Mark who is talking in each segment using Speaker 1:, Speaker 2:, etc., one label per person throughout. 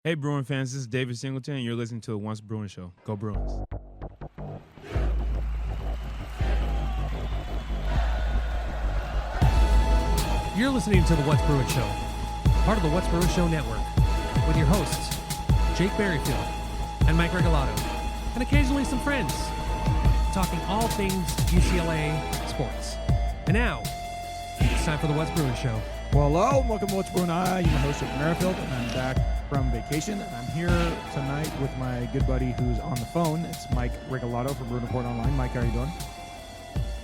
Speaker 1: Hey, Bruin fans, this is David Singleton, and you're listening to the Once Bruin Show. Go Bruins.
Speaker 2: You're listening to the What's Bruin Show, part of the What's Bruin Show network, with your hosts, Jake Berryfield and Mike Regalado, and occasionally some friends, talking all things UCLA sports. And now, it's time for the What's Bruin Show.
Speaker 3: Well, hello, and welcome to What's Bruin. I'm your host, Jake Merrifield, and I'm back from vacation. And I'm here tonight with my good buddy who's on the phone. It's Mike Regalado from Bruin Report Online. Mike, how are you doing?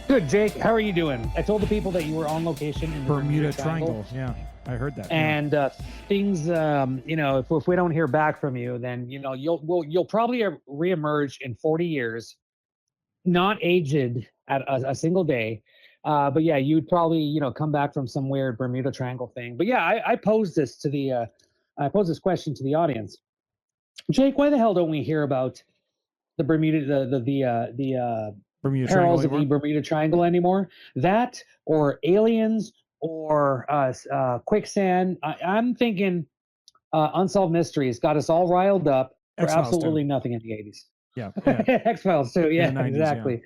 Speaker 4: Good, Jake. How are you doing? I told the people that you were on location in the
Speaker 3: Bermuda Triangle. Yeah, I heard that.
Speaker 4: And things, if we don't hear back from you, then you'll probably reemerge in 40 years, not aged at a single day. But yeah, you'd probably come back from some weird Bermuda Triangle thing. But yeah, I posed this question to the audience. Jake, why the hell don't we hear about the Bermuda
Speaker 3: Bermuda
Speaker 4: perils of
Speaker 3: Triangle.
Speaker 4: the Bermuda Triangle anymore? That or aliens or quicksand. I'm thinking Unsolved Mysteries got us all riled up for
Speaker 3: X-Files
Speaker 4: absolutely
Speaker 3: too.
Speaker 4: nothing in the 80s.
Speaker 3: Yeah.
Speaker 4: X-Files too. Yeah,
Speaker 3: In the 90s,
Speaker 4: exactly.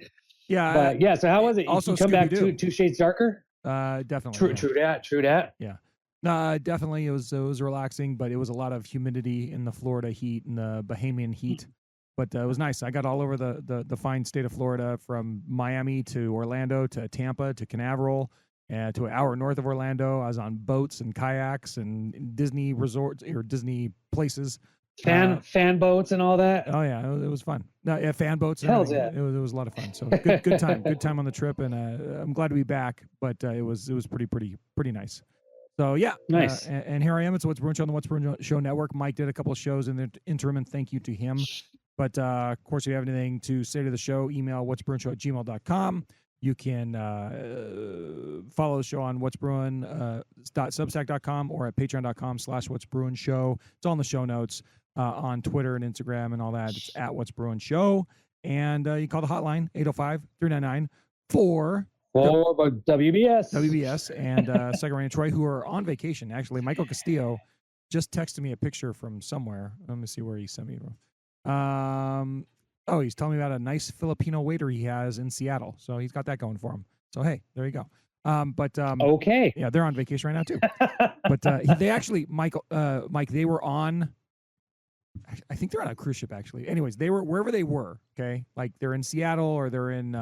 Speaker 3: Yeah.
Speaker 4: But yeah, so how was it?
Speaker 3: Also
Speaker 4: You come back
Speaker 3: Scooby-Doo.
Speaker 4: two shades darker?
Speaker 3: Definitely.
Speaker 4: True that.
Speaker 3: Yeah. No, definitely it was relaxing, but it was a lot of humidity in the Florida heat and the Bahamian heat. But it was nice. I got all over the fine state of Florida, from Miami to Orlando to Tampa to Canaveral to an hour north of Orlando. I was on boats and kayaks and Disney resorts or Disney places.
Speaker 4: Fan boats and all that.
Speaker 3: Oh yeah, it was fun. No, yeah, fan boats. And
Speaker 4: Hell's
Speaker 3: everything. It was a lot of fun. So good time on the trip, and I'm glad to be back. But it was pretty nice. So yeah,
Speaker 4: Nice.
Speaker 3: And here I am. It's What's Bruin Show on the What's Bruin Show network. Mike did a couple of shows in the interim, and thank you to him. But of course, if you have anything to say to the show, email what'sbruinshow@gmail.com. You can follow the show on what'sbruin.substack.com or at patreon.com/what'sbruinshow. It's all in the show notes on Twitter and Instagram and all that. It's at What's Bruin Show. And you call the hotline, 805-399-4
Speaker 4: Or WBS.
Speaker 3: WBS and Second Rain and Troy, who are on vacation. Actually, Michael Castillo just texted me a picture from somewhere. Let me see where he sent me from. He's telling me about a nice Filipino waiter he has in Seattle. So he's got that going for him. So hey, there you go.
Speaker 4: Okay.
Speaker 3: Yeah, they're on vacation right now too. But they actually, Mike, they were on. I think they're on a cruise ship actually. Anyways, they were wherever they were. Okay, like they're in Seattle or they're in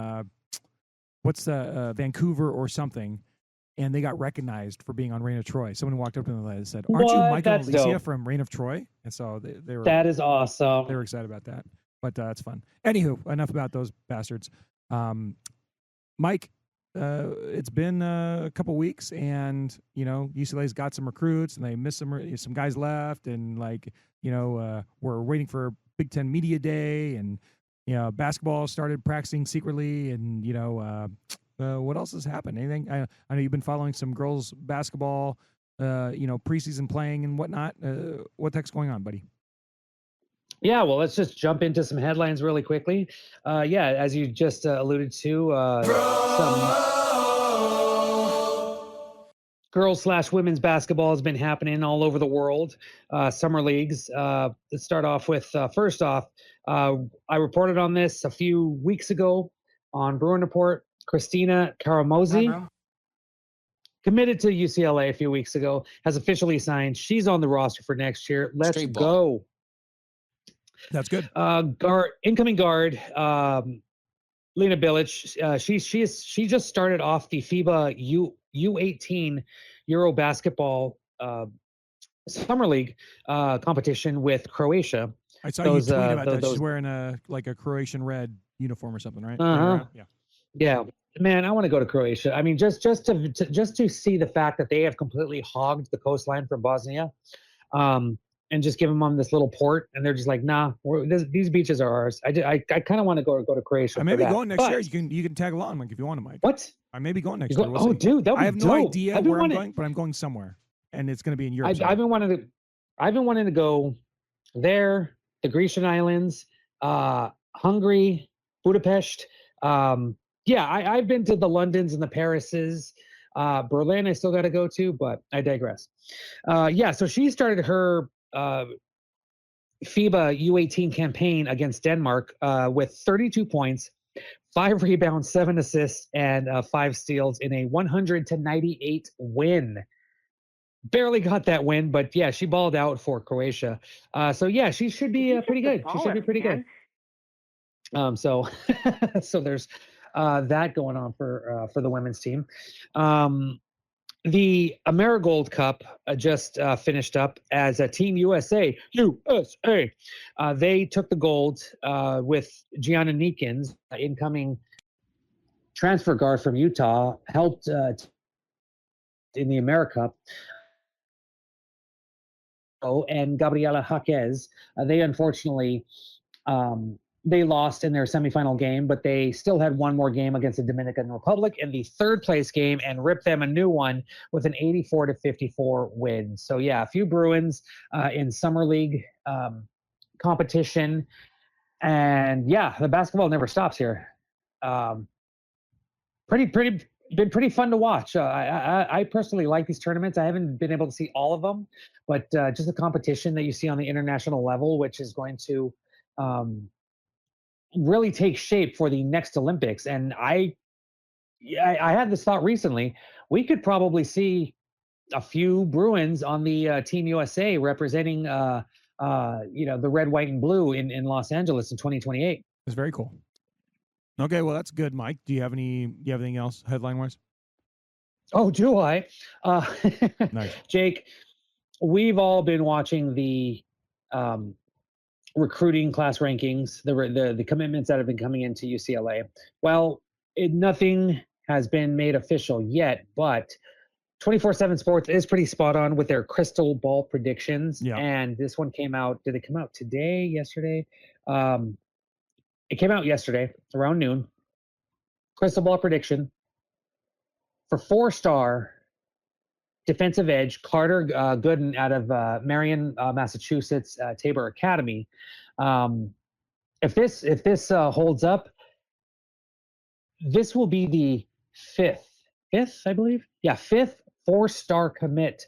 Speaker 3: Vancouver or something. And they got recognized for being on Reign of Troy. Someone walked up to them and said, "Aren't you Michael and Alicia
Speaker 4: dope.
Speaker 3: from Reign of Troy?" And so they were.
Speaker 4: That is awesome.
Speaker 3: They were excited about that. But it's fun. Anywho, enough about those bastards. Mike, it's been a couple weeks, and UCLA's got some recruits, and they missed some guys left, and we're waiting for Big Ten Media Day, and basketball started practicing secretly, and what else has happened? Anything? I know you've been following some girls basketball, preseason playing and whatnot. What the heck's going on, buddy?
Speaker 4: Yeah, well, let's just jump into some headlines really quickly. As you just alluded to, some girls/women's basketball has been happening all over the world. Summer leagues. Let's start off with, first off, I reported on this a few weeks ago on Bruin Report. Christina Karamozi, committed to UCLA a few weeks ago, has officially signed. She's on the roster for next year. Let's go.
Speaker 3: That's good.
Speaker 4: Incoming guard, Lena Bilic. She just started off the FIBA U18 Euro basketball summer league competition with Croatia.
Speaker 3: I saw you tweet about that. She's wearing a Croatian red uniform or something, right?
Speaker 4: Yeah, man, I want to go to Croatia. I mean, just to see the fact that they have completely hogged the coastline from Bosnia, and just give them on this little port, and they're just like, nah, these beaches are ours. I kind of want to go to Croatia.
Speaker 3: I may be going next year. You can tag along, Mike, if you want to, Mike.
Speaker 4: What?
Speaker 3: I may be going next year.
Speaker 4: We'll see. Dude, that would be
Speaker 3: I have
Speaker 4: dope.
Speaker 3: no idea where I'm going, but I'm going somewhere, and it's going to be in Europe.
Speaker 4: I've been wanting to go there, the Grecian islands, Hungary, Budapest. I've been to the Londons and the Parises. Berlin, I still got to go to, but I digress. So she started her FIBA U18 campaign against Denmark with 32 points, 5 rebounds, 7 assists, and 5 steals in a 100-98 win. Barely got that win, but yeah, she balled out for Croatia. So yeah, she should be pretty good. She should be pretty good. So so there's that going on for the women's team. The Amerigold Cup just finished up as a Team USA. They took the gold with Gianna Neekins, incoming transfer guard from Utah, helped in the AmeriCup. And Gabriela Jaquez, they unfortunately they lost in their semifinal game, but they still had one more game against the Dominican Republic in the third place game and ripped them a new one with an 84-54 win. So yeah, a few Bruins in summer league competition, and yeah, the basketball never stops here. Been pretty fun to watch. I personally like these tournaments. I haven't been able to see all of them, but just the competition that you see on the international level, which is going to really take shape for the next Olympics. And I had this thought recently. We could probably see a few Bruins on the Team USA representing the red, white, and blue in Los Angeles in 2028.
Speaker 3: It's very cool. Okay, well that's good, Mike. Do you have anything else headline wise?
Speaker 4: Oh, do I?
Speaker 3: Nice.
Speaker 4: Jake, we've all been watching the recruiting class rankings, the commitments that have been coming into UCLA. Well, nothing has been made official yet, but 24/7 Sports is pretty spot on with their crystal ball predictions.
Speaker 3: Yeah.
Speaker 4: And this one came out. Did it come out today? Yesterday? It came out yesterday around noon. Crystal ball prediction for 4-star defensive edge Carter Gooden out of Marion, Massachusetts, Tabor Academy. If this holds up, this will be the fifth, I believe. Yeah, fifth 4-star commit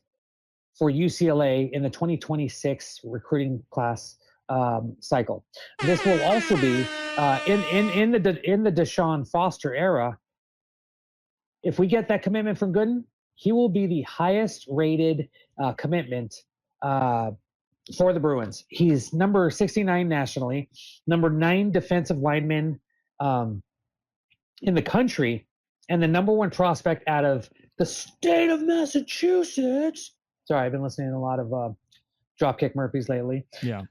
Speaker 4: for UCLA in the 2026 recruiting class cycle. This will also be in the Deshaun Foster era. If we get that commitment from Gooden, he will be the highest rated commitment for the Bruins. He's number 69 nationally, number 9 defensive lineman in the country, and the number 1 prospect out of the state of Massachusetts. Sorry, I've been listening to a lot of Dropkick Murphys lately.
Speaker 3: Yeah.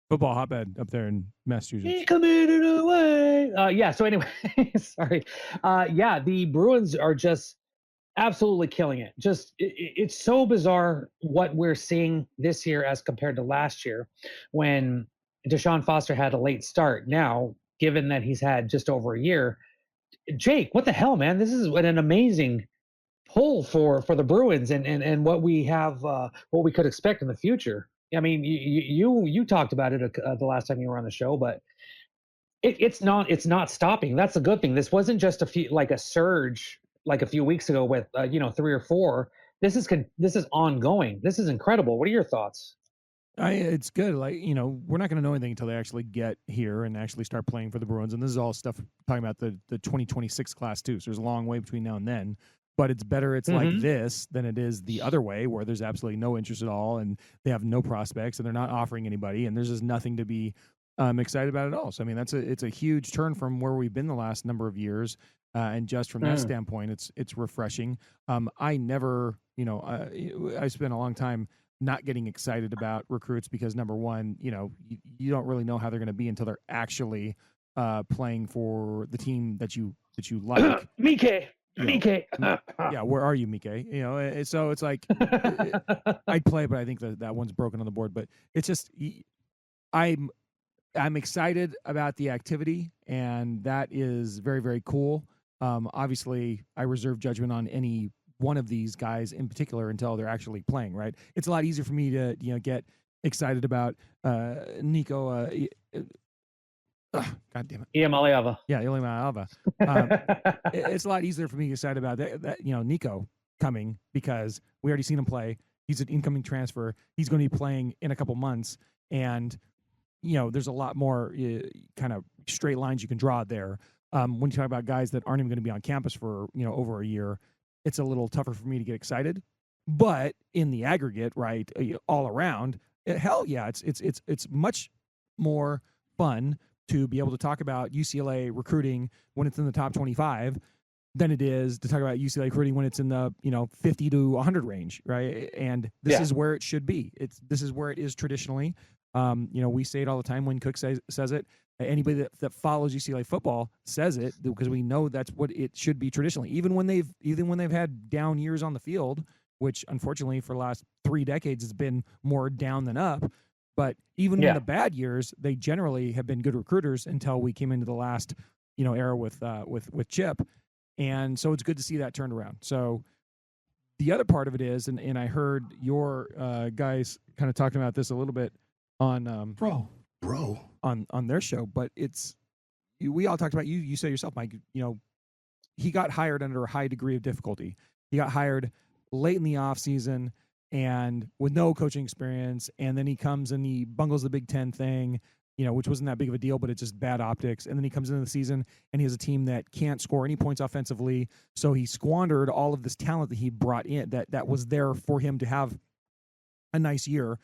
Speaker 3: Football hotbed up there in Massachusetts.
Speaker 4: He committed away. Yeah. So anyway, sorry. Yeah, the Bruins are just absolutely killing it. Just it's so bizarre what we're seeing this year as compared to last year, when Deshaun Foster had a late start. Now, given that he's had just over a year, Jake, what the hell, man? This is an amazing pull for the Bruins and what we have, what we could expect in the future. I mean, you talked about it the last time you were on the show, but it's not stopping. That's a good thing. This wasn't just a surge like a few weeks ago with 3 or 4. This is ongoing. This is incredible. What are your thoughts?
Speaker 3: It's good. We're not going to know anything until they actually get here and actually start playing for the Bruins. And this is all stuff talking about the 2026 class too. So there's a long way between now and then. But it's better it's like this than it is the other way, where there's absolutely no interest at all and they have no prospects and they're not offering anybody and there's just nothing to be excited about at all. So I mean, it's a huge turn from where we've been the last number of years, and just from that standpoint, it's refreshing. I never, I spent a long time not getting excited about recruits because, number one, you don't really know how they're going to be until they're actually playing for the team that you like.
Speaker 4: Mike.
Speaker 3: Yeah, where are you, Mike? So it's like I'd play, but I think that one's broken on the board. But it's just I'm excited about the activity, and that is very, very cool. Obviously, I reserve judgment on any one of these guys in particular until they're actually playing. Right? It's a lot easier for me to get excited about Nico. God damn it.
Speaker 4: Iamaleava.
Speaker 3: Yeah, Iamaleava. It's a lot easier for me to decide about that Nico coming because we already seen him play. He's an incoming transfer. He's going to be playing in a couple months. And, there's a lot more kind of straight lines you can draw there. When you talk about guys that aren't even going to be on campus for, over a year, it's a little tougher for me to get excited. But in the aggregate, right, all around, hell yeah, it's much more fun to be able to talk about UCLA recruiting when it's in the top 25 than it is to talk about UCLA recruiting when it's in the 50 to 100 range, right? And this is where it should be. This is where it is traditionally. We say it all the time when Cook says it. Anybody that follows UCLA football says it because we know that's what it should be traditionally. Even when they've had down years on the field, which unfortunately for the last 3 decades has been more down than up. But even in the bad years, they generally have been good recruiters until we came into the last, era with Chip. And so it's good to see that turned around. So the other part of it is, and I heard your guys kind of talking about this a little bit on
Speaker 5: bro
Speaker 3: on their show, but we all talked about you say yourself, Mike, he got hired under a high degree of difficulty. He got hired late in the off season and with no coaching experience, and then he comes and he bungles the Big Ten thing, which wasn't that big of a deal, but it's just bad optics. And then he comes into the season and he has a team that can't score any points offensively. So he squandered all of this talent that he brought in that was there for him to have a nice year.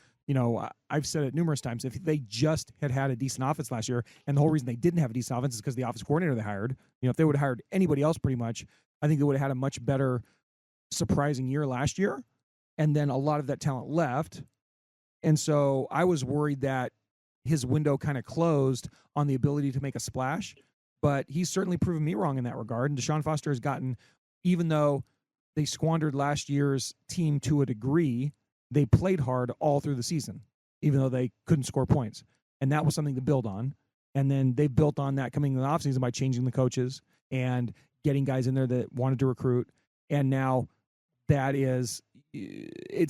Speaker 3: I've said it numerous times. If they just had a decent offense last year, and the whole reason they didn't have a decent offense is because the offense coordinator they hired, if they would have hired anybody else pretty much, I think they would have had a much better surprising year last year. And then a lot of that talent left. And so I was worried that his window kind of closed on the ability to make a splash, but he's certainly proven me wrong in that regard. And Deshaun Foster has gotten, even though they squandered last year's team to a degree, they played hard all through the season, even though they couldn't score points. And that was something to build on. And then they built on that coming in the offseason by changing the coaches and getting guys in there that wanted to recruit. And now it's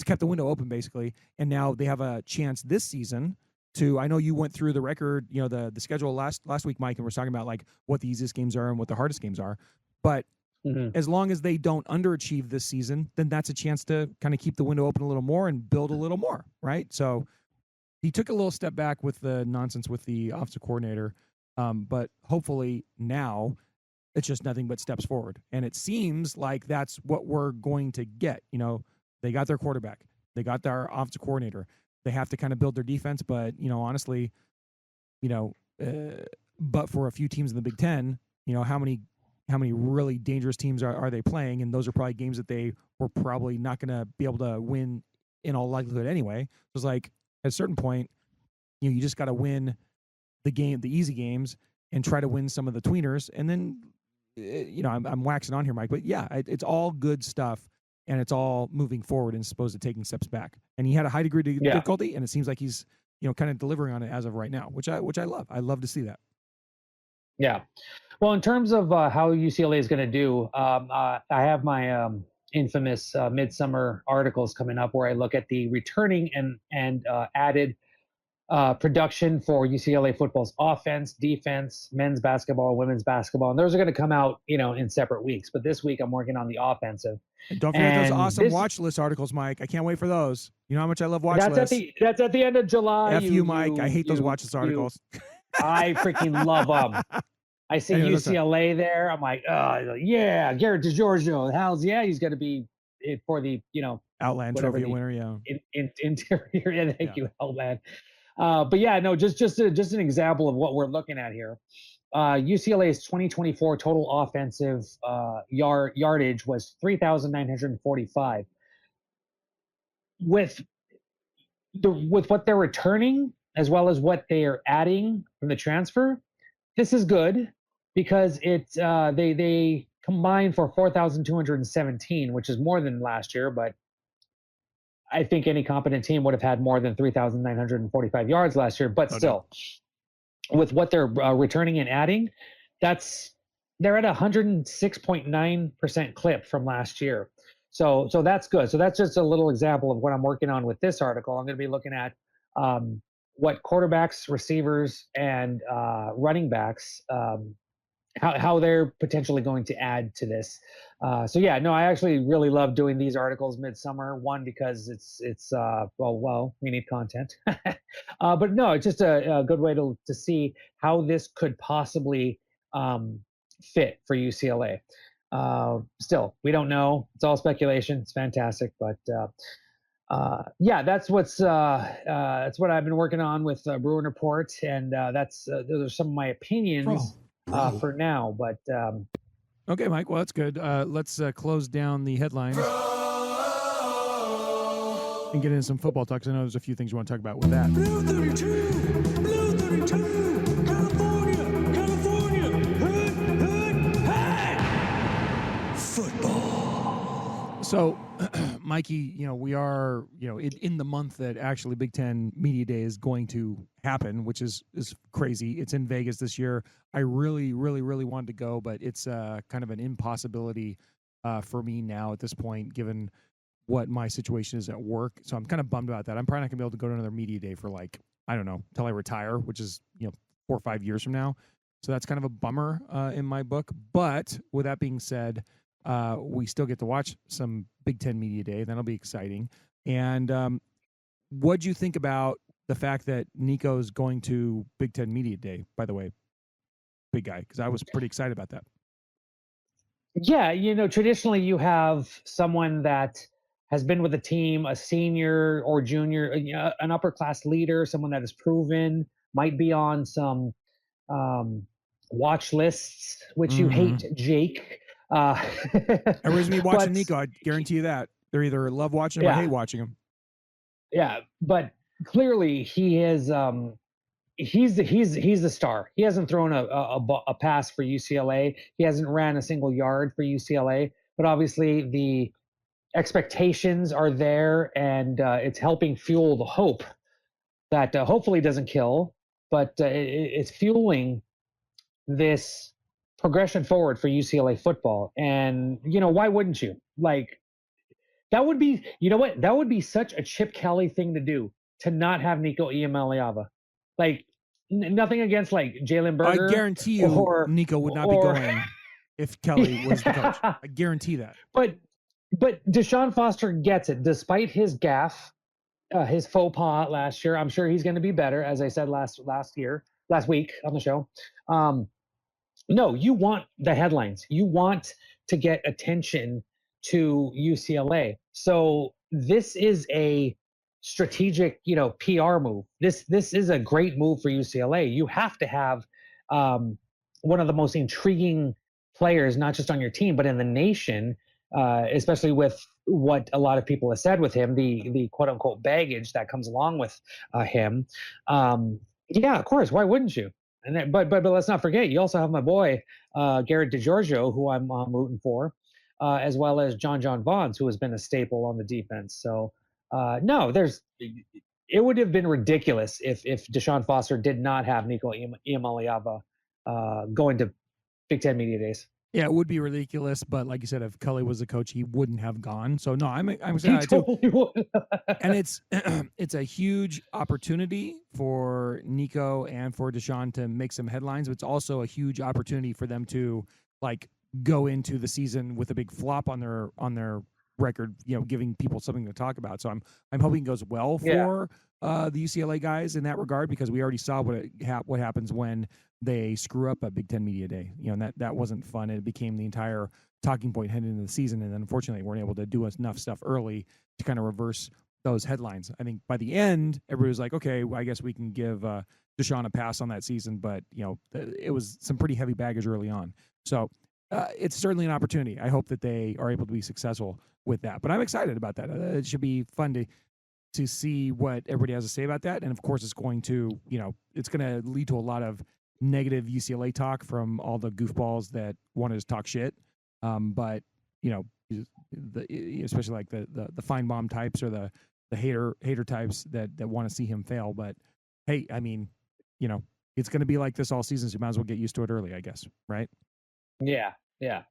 Speaker 3: kept the window open basically. And now they have a chance this season to, I know you went through the record, the schedule last week, Mike, and we're talking about like what the easiest games are and what the hardest games are. But as long as they don't underachieve this season, then that's a chance to kind of keep the window open a little more and build a little more, right? So he took a little step back with the nonsense with the offensive coordinator, but hopefully now it's just nothing but steps forward. And it seems like that's what we're going to get. They got their quarterback. They got their offensive coordinator. They have to kind of build their defense, but, honestly, but for a few teams in the Big Ten, how many really dangerous teams are they playing? And those are probably games that they were probably not going to be able to win in all likelihood anyway. It was like at a certain point, you just got to win the easy games and try to win some of the tweeners. And then, I'm waxing on here, Mike, but yeah, it's all good stuff and it's all moving forward as opposed to taking steps back. And he had a high degree of difficulty, and it seems like he's, kind of delivering on it as of right now, which I love. I love to see that.
Speaker 4: Yeah. Well, in terms of how UCLA is going to do, I have my infamous midsummer articles coming up where I look at the returning and added production for UCLA football's offense, defense, men's basketball, women's basketball. And those are going to come out, in separate weeks. But this week I'm working on the offensive.
Speaker 3: And don't forget those awesome watch list articles, Mike. I can't wait for those. You know how much I love watch lists.
Speaker 4: That's at the end of July.
Speaker 3: F you, Mike. I hate those watch list articles.
Speaker 4: I freaking love them. I see UCLA there. I'm like, oh, yeah, Garrett DeGiorgio. Hell's yeah, he's going to be for the,
Speaker 3: Outland Trophy winner, yeah.
Speaker 4: Interior. Yeah, thank you, Outland. But yeah, no, just an example of what we're looking at here. UCLA's 2024 total offensive yardage was 3,945. With what they're returning as well as what they are adding from the transfer, this is good because it's they combined for 4,217, which is more than last year, but I think any competent team would have had more than 3,945 yards last year. But still, with what they're returning and adding, they're at 106.9% clip from last year. So that's good. So that's just a little example of what I'm working on with this article. I'm going to be looking at what quarterbacks, receivers, and running backs how they're potentially going to add to this. So yeah, no, I actually really love doing these articles midsummer. One, because it's well, we need content, but no, it's just a good way to see how this could possibly fit for UCLA. Still, we don't know. It's all speculation. It's fantastic, but yeah, that's what I've been working on with Bruin Report, and those are some of my opinions for now. But
Speaker 3: Okay, Mike. Well, that's good. Let's close down the headlines and get into some football talk. 'Cause I know there's a few things you want to talk about with that.
Speaker 5: Blue 32, Blue 32, California, California, hood, hey! Football.
Speaker 3: So, Mikey, we are, in the month that actually Big Ten Media Day is going to happen, which is crazy. It's in Vegas this year. I really, really, really wanted to go, but it's kind of an impossibility for me now at this point, given what my situation is at work. So I'm kind of bummed about that. I'm probably not gonna be able to go to another media day for I don't know, till I retire, which is 4 or 5 years from now. So that's kind of a bummer in my book. But with that being said, we still get to watch some Big Ten Media Day. That'll be exciting. And what'd you think about the fact that Nico's going to Big Ten Media Day, by the way, big guy? Because I was pretty excited about that.
Speaker 4: yeah, traditionally you have someone that has been with the team, a senior or junior, an upper class leader, someone that is proven, might be on some watch lists, which you hate, Jake.
Speaker 3: Everybody's me watching Nico. I guarantee you that they're either love watching him or hate watching him.
Speaker 4: Yeah, but clearly he is. He's the star. He hasn't thrown a pass for UCLA. He hasn't ran a single yard for UCLA. But obviously the expectations are there, and it's helping fuel the hope that hopefully doesn't kill, but it's fueling this progression forward for UCLA football. And why wouldn't you? That would be, that would be such a Chip Kelly thing to do, to not have Nico Iamaleava. Nothing against Jalen Berger.
Speaker 3: I guarantee you, Nico would not be going if Kelly was the coach. I guarantee that.
Speaker 4: But Deshaun Foster gets it, despite his gaffe, his faux pas last year. I'm sure he's going to be better, as I said last week on the show. No, you want the headlines. You want to get attention to UCLA. So this is a strategic, PR move. This is a great move for UCLA. You have to have one of the most intriguing players, not just on your team, but in the nation, especially with what a lot of people have said with him, the quote unquote baggage that comes along with him. Yeah, of course. Why wouldn't you? And then, but let's not forget, you also have my boy Garrett DeGiorgio, who I'm rooting for, as well as John Vaughns, who has been a staple on the defense. So no, it would have been ridiculous if Deshaun Foster did not have Nico Iamaleava going to Big Ten Media Days.
Speaker 3: Yeah, it would be ridiculous, but like you said, if Kelly was the coach, he wouldn't have gone. So no, I'm excited too. And it's a huge opportunity for Nico and for Deshaun to make some headlines. But it's also a huge opportunity for them to go into the season with a big flop on their record, giving people something to talk about. So I'm hoping it goes well for the UCLA guys in that regard, because we already saw what happens when they screw up a Big Ten Media Day. And that wasn't fun. It became the entire talking point heading into the season, and then unfortunately weren't able to do enough stuff early to kind of reverse those headlines. I think by the end, everybody was like, okay, well, I guess we can give Deshaun a pass on that season, but it was some pretty heavy baggage early on. So it's certainly an opportunity. I hope that they are able to be successful with that. But I'm excited about that. It should be fun to see what everybody has to say about that. And of course, it's going to lead to a lot of negative UCLA talk from all the goofballs that wanted to talk shit. But especially like the Feinbaum types or the hater types that want to see him fail. But hey, I mean, it's going to be like this all season, so you might as well get used to it early, I guess. Right?
Speaker 4: Yeah. Yeah.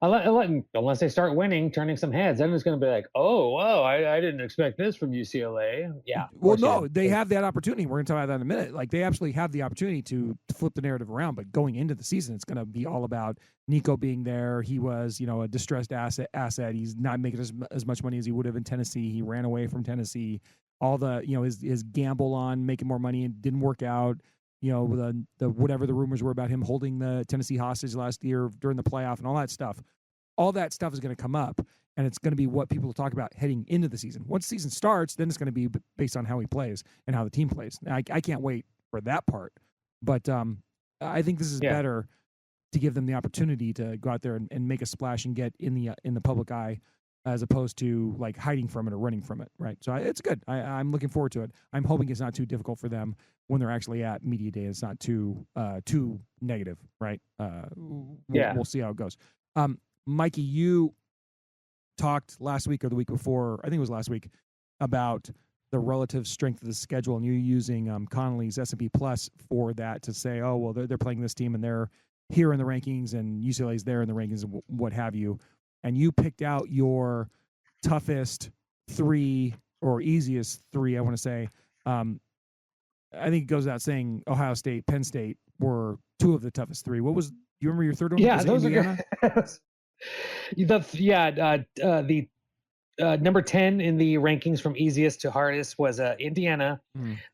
Speaker 4: Unless they start winning, turning some heads, then it's going to be like, oh, wow, I didn't expect this from UCLA. Yeah.
Speaker 3: Well, no, they have that opportunity. We're going to talk about that in a minute. Like, they absolutely have the opportunity to flip the narrative around. But going into the season, it's going to be all about Nico being there. He was, a distressed asset. He's not making as much money as he would have in Tennessee. He ran away from Tennessee. All the, his gamble on making more money and didn't work out. The whatever the rumors were about him holding the Tennessee hostage last year during the playoff and all that stuff. All that stuff is going to come up, and it's going to be what people will talk about heading into the season. Once the season starts, then it's going to be based on how he plays and how the team plays. I can't wait for that part. But I think this is better to give them the opportunity to go out there and make a splash and get in the public eye, as opposed to like hiding from it or running from it, right? So it's good. I'm looking forward to it. I'm hoping it's not too difficult for them when they're actually at media day. It's not too negative, right? We'll see how it goes. Mikey, you talked last week or the week before, I think it was last week, about the relative strength of the schedule, and you're using Connolly's S&P Plus for that to say, oh, well, they're playing this team and they're here in the rankings, and UCLA's there in the rankings, and what have you. And you picked out your toughest three, or easiest three, I want to say. I think it goes without saying Ohio State, Penn State were two of the toughest three. What was, you remember your third one?
Speaker 4: Yeah, those Indiana? Are good. The number 10 in the rankings from easiest to hardest was Indiana,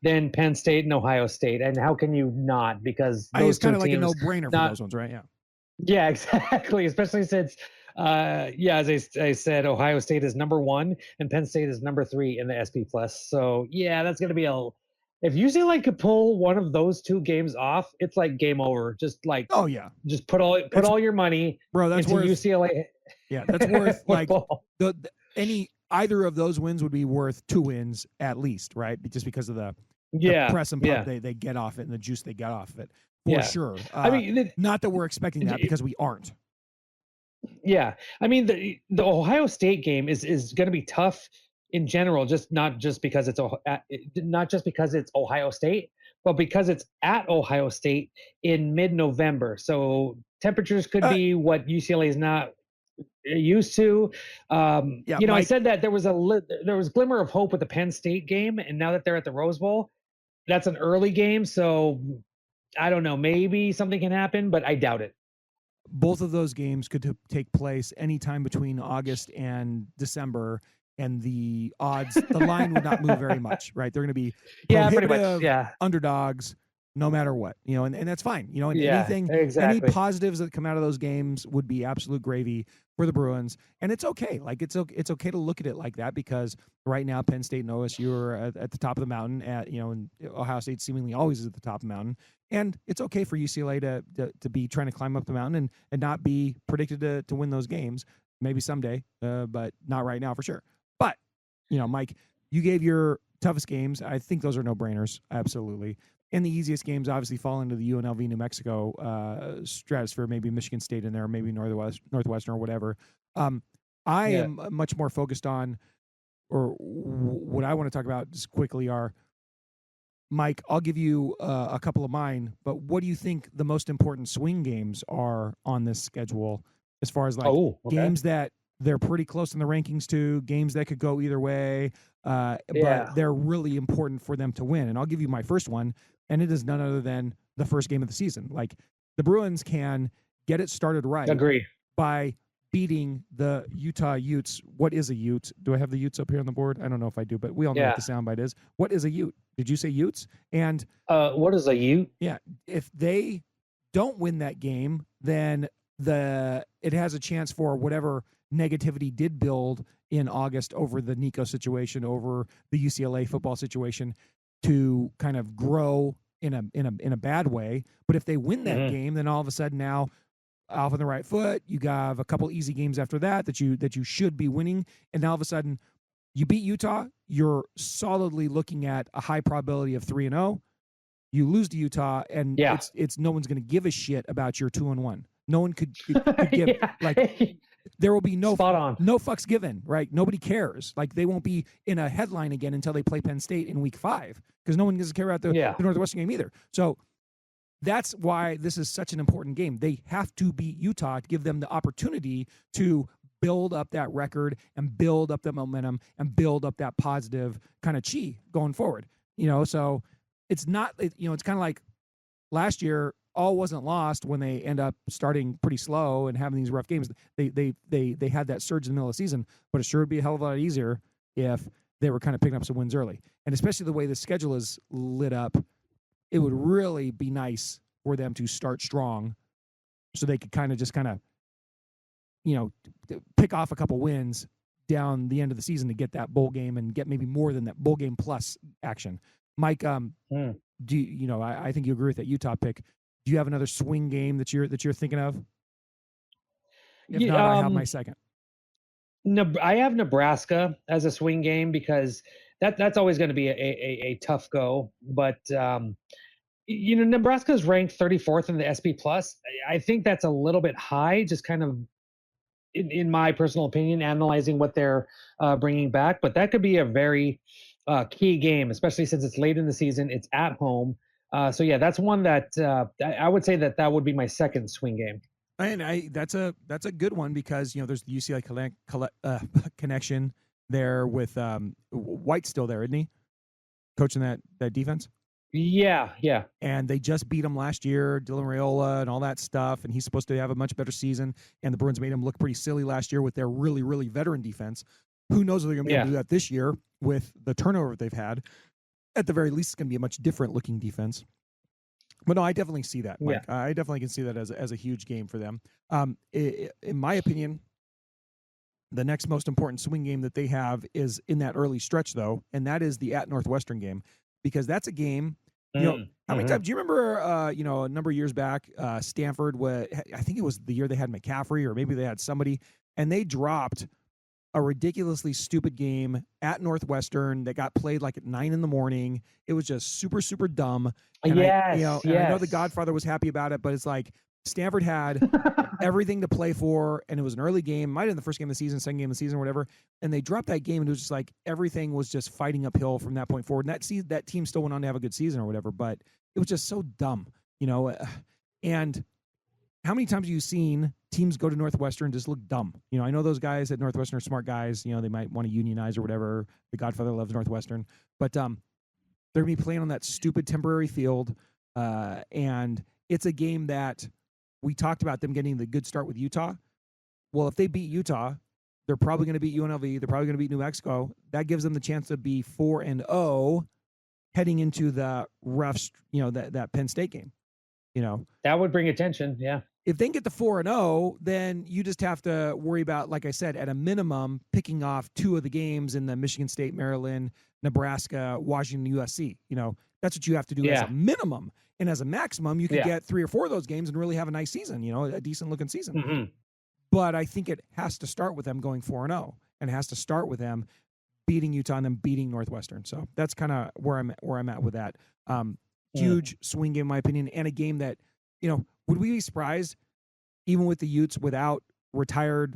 Speaker 4: then Penn State and Ohio State. And how can you not? Because those
Speaker 3: it's kind of like
Speaker 4: teams,
Speaker 3: a no-brainer for those ones, right? Yeah.
Speaker 4: Yeah, exactly. Especially since, as I said, Ohio State is number 1 and Penn State is number 3 in the SP Plus. So yeah, that's going to be if UCLA could pull one of those two games off, it's like game over. Just like,
Speaker 3: oh yeah,
Speaker 4: just put all your money,
Speaker 3: bro. That's
Speaker 4: into
Speaker 3: worth
Speaker 4: UCLA.
Speaker 3: Yeah, that's worth like either of those wins would be worth 2 wins at least, right? Just because of the press and pump they get off it and the juice they get off of it for sure.
Speaker 4: I mean,
Speaker 3: not that we're expecting that because we aren't.
Speaker 4: Yeah, I mean the Ohio State game is going to be tough in general, not just because it's Ohio State, but because it's at Ohio State in mid-November. So temperatures could be what UCLA is not used to. I said that there was glimmer of hope with the Penn State game, and now that they're at the Rose Bowl, that's an early game. So I don't know, maybe something can happen, but I doubt it.
Speaker 3: Both of those games could take place anytime between August and December, and the line would not move very much, right? They're going to be prohibitive underdogs no matter what, and that's fine. And any positives that come out of those games would be absolute gravy for the Bruins. And it's okay. Like it's okay to look at it like that, because right now Penn State and OSU are at the top of the mountain, and Ohio State seemingly always is at the top of the mountain. And it's okay for UCLA to be trying to climb up the mountain and not be predicted to win those games. Maybe someday, but not right now for sure. But, Mike, you gave your toughest games. I think those are no-brainers, absolutely. And the easiest games obviously fall into the UNLV New Mexico stratosphere, maybe Michigan State in there, maybe Northwestern or whatever. I am much more focused on, or what I want to talk about just quickly are, Mike, I'll give you a couple of mine, but what do you think the most important swing games are on this schedule, as far as games that they're pretty close in the rankings to, games that could go either way, but they're really important for them to win? And I'll give you my first one, and it is none other than the first game of the season. Like, the Bruins can get it started right.
Speaker 4: Agree.
Speaker 3: By beating the Utah Utes. What is a Ute? Do I have the Utes up here on the board? I don't know if I do, but we all know what the soundbite is. What is a Ute? Did you say Utes? And
Speaker 4: what is a Ute?
Speaker 3: Yeah, if they don't win that game, then it has a chance for whatever negativity did build in August over the Nico situation, over the UCLA football situation, to kind of grow in a bad way. But if they win that game, then all of a sudden now, off on the right foot, you have a couple easy games after that you should be winning, and now all of a sudden you beat Utah, you're solidly looking at a high probability of 3-0. You lose to Utah, and it's no one's going to give a shit about your 2-1. No one could give there will be no fucks given, right? Nobody cares. Like, they won't be in a headline again until they play Penn State in week 5, because no one doesn't care about the Northwestern game either. So that's why this is such an important game. They have to beat Utah to give them the opportunity to build up that record and build up the momentum and build up that positive kind of chi going forward. So it's not, it's kind of like last year, all wasn't lost when they end up starting pretty slow and having these rough games. They had that surge in the middle of the season, but it sure would be a hell of a lot easier if they were kind of picking up some wins early. And especially the way the schedule is lit up, it would really be nice for them to start strong so they could kind of pick off a couple wins down the end of the season to get that bowl game and get maybe more than that bowl game plus action. Mike, do you, I think you agree with that Utah pick. Do you have another swing game that you're thinking of? If not, I have my second.
Speaker 4: I have Nebraska as a swing game because that's always going to be a tough go. But Nebraska is ranked 34th in the SP Plus. I think that's a little bit high, just kind of in my personal opinion, analyzing what they're bringing back. But that could be a very key game, especially since it's late in the season. It's at home. So yeah, that's one that I would say that would be my second swing game.
Speaker 3: And that's a good one because there's the UCLA connection there with White still there, isn't he? Coaching that defense.
Speaker 4: Yeah.
Speaker 3: And they just beat him last year, Dylan Raiola and all that stuff, and he's supposed to have a much better season. And the Bruins made him look pretty silly last year with their really, really veteran defense. Who knows if they're going to be able to do that this year with the turnover they've had. At the very least, it's going to be a much different looking defense. But no, I definitely see that, Mike. Yeah. I definitely can see that as a huge game for them. In my opinion, the next most important swing game that they have is in that early stretch, though, and that is the at Northwestern game, because that's a game. How many times do you remember? A number of years back, Stanford. I think it was the year they had McCaffrey, or maybe they had somebody, and they dropped a ridiculously stupid game at Northwestern that got played like at 9 a.m. It was just super, super dumb. And I know the Godfather was happy about it, but it's like Stanford had everything to play for, and it was an early game. Might have been the first game of the season, second game of the season, or whatever. And they dropped that game, and it was just like everything was just fighting uphill from that point forward. And that team still went on to have a good season or whatever, but it was just so dumb, And how many times have you seen teams go to Northwestern just look dumb? I know those guys at Northwestern are smart guys. They might want to unionize or whatever. The Godfather loves Northwestern. But they're going to be playing on that stupid temporary field. And it's a game that we talked about them getting the good start with Utah. Well, if they beat Utah, they're probably going to beat UNLV. They're probably going to beat New Mexico. That gives them the chance to be 4-0 heading into the rough, that Penn State game.
Speaker 4: That would bring attention. Yeah.
Speaker 3: If they can get to 4-0, then you just have to worry about, like I said, at a minimum, picking off 2 of the games in the Michigan State, Maryland, Nebraska, Washington, USC. That's what you have to do as a minimum. And as a maximum, you could get 3 or 4 of those games and really have a nice season, a decent looking season.
Speaker 4: Mm-hmm.
Speaker 3: But I think it has to start with them going 4-0, and it has to start with them beating Utah and then beating Northwestern. So that's kind of where I'm at with that. Huge swing game, in my opinion, and a game that, would we be surprised, even with the Utes, without retired,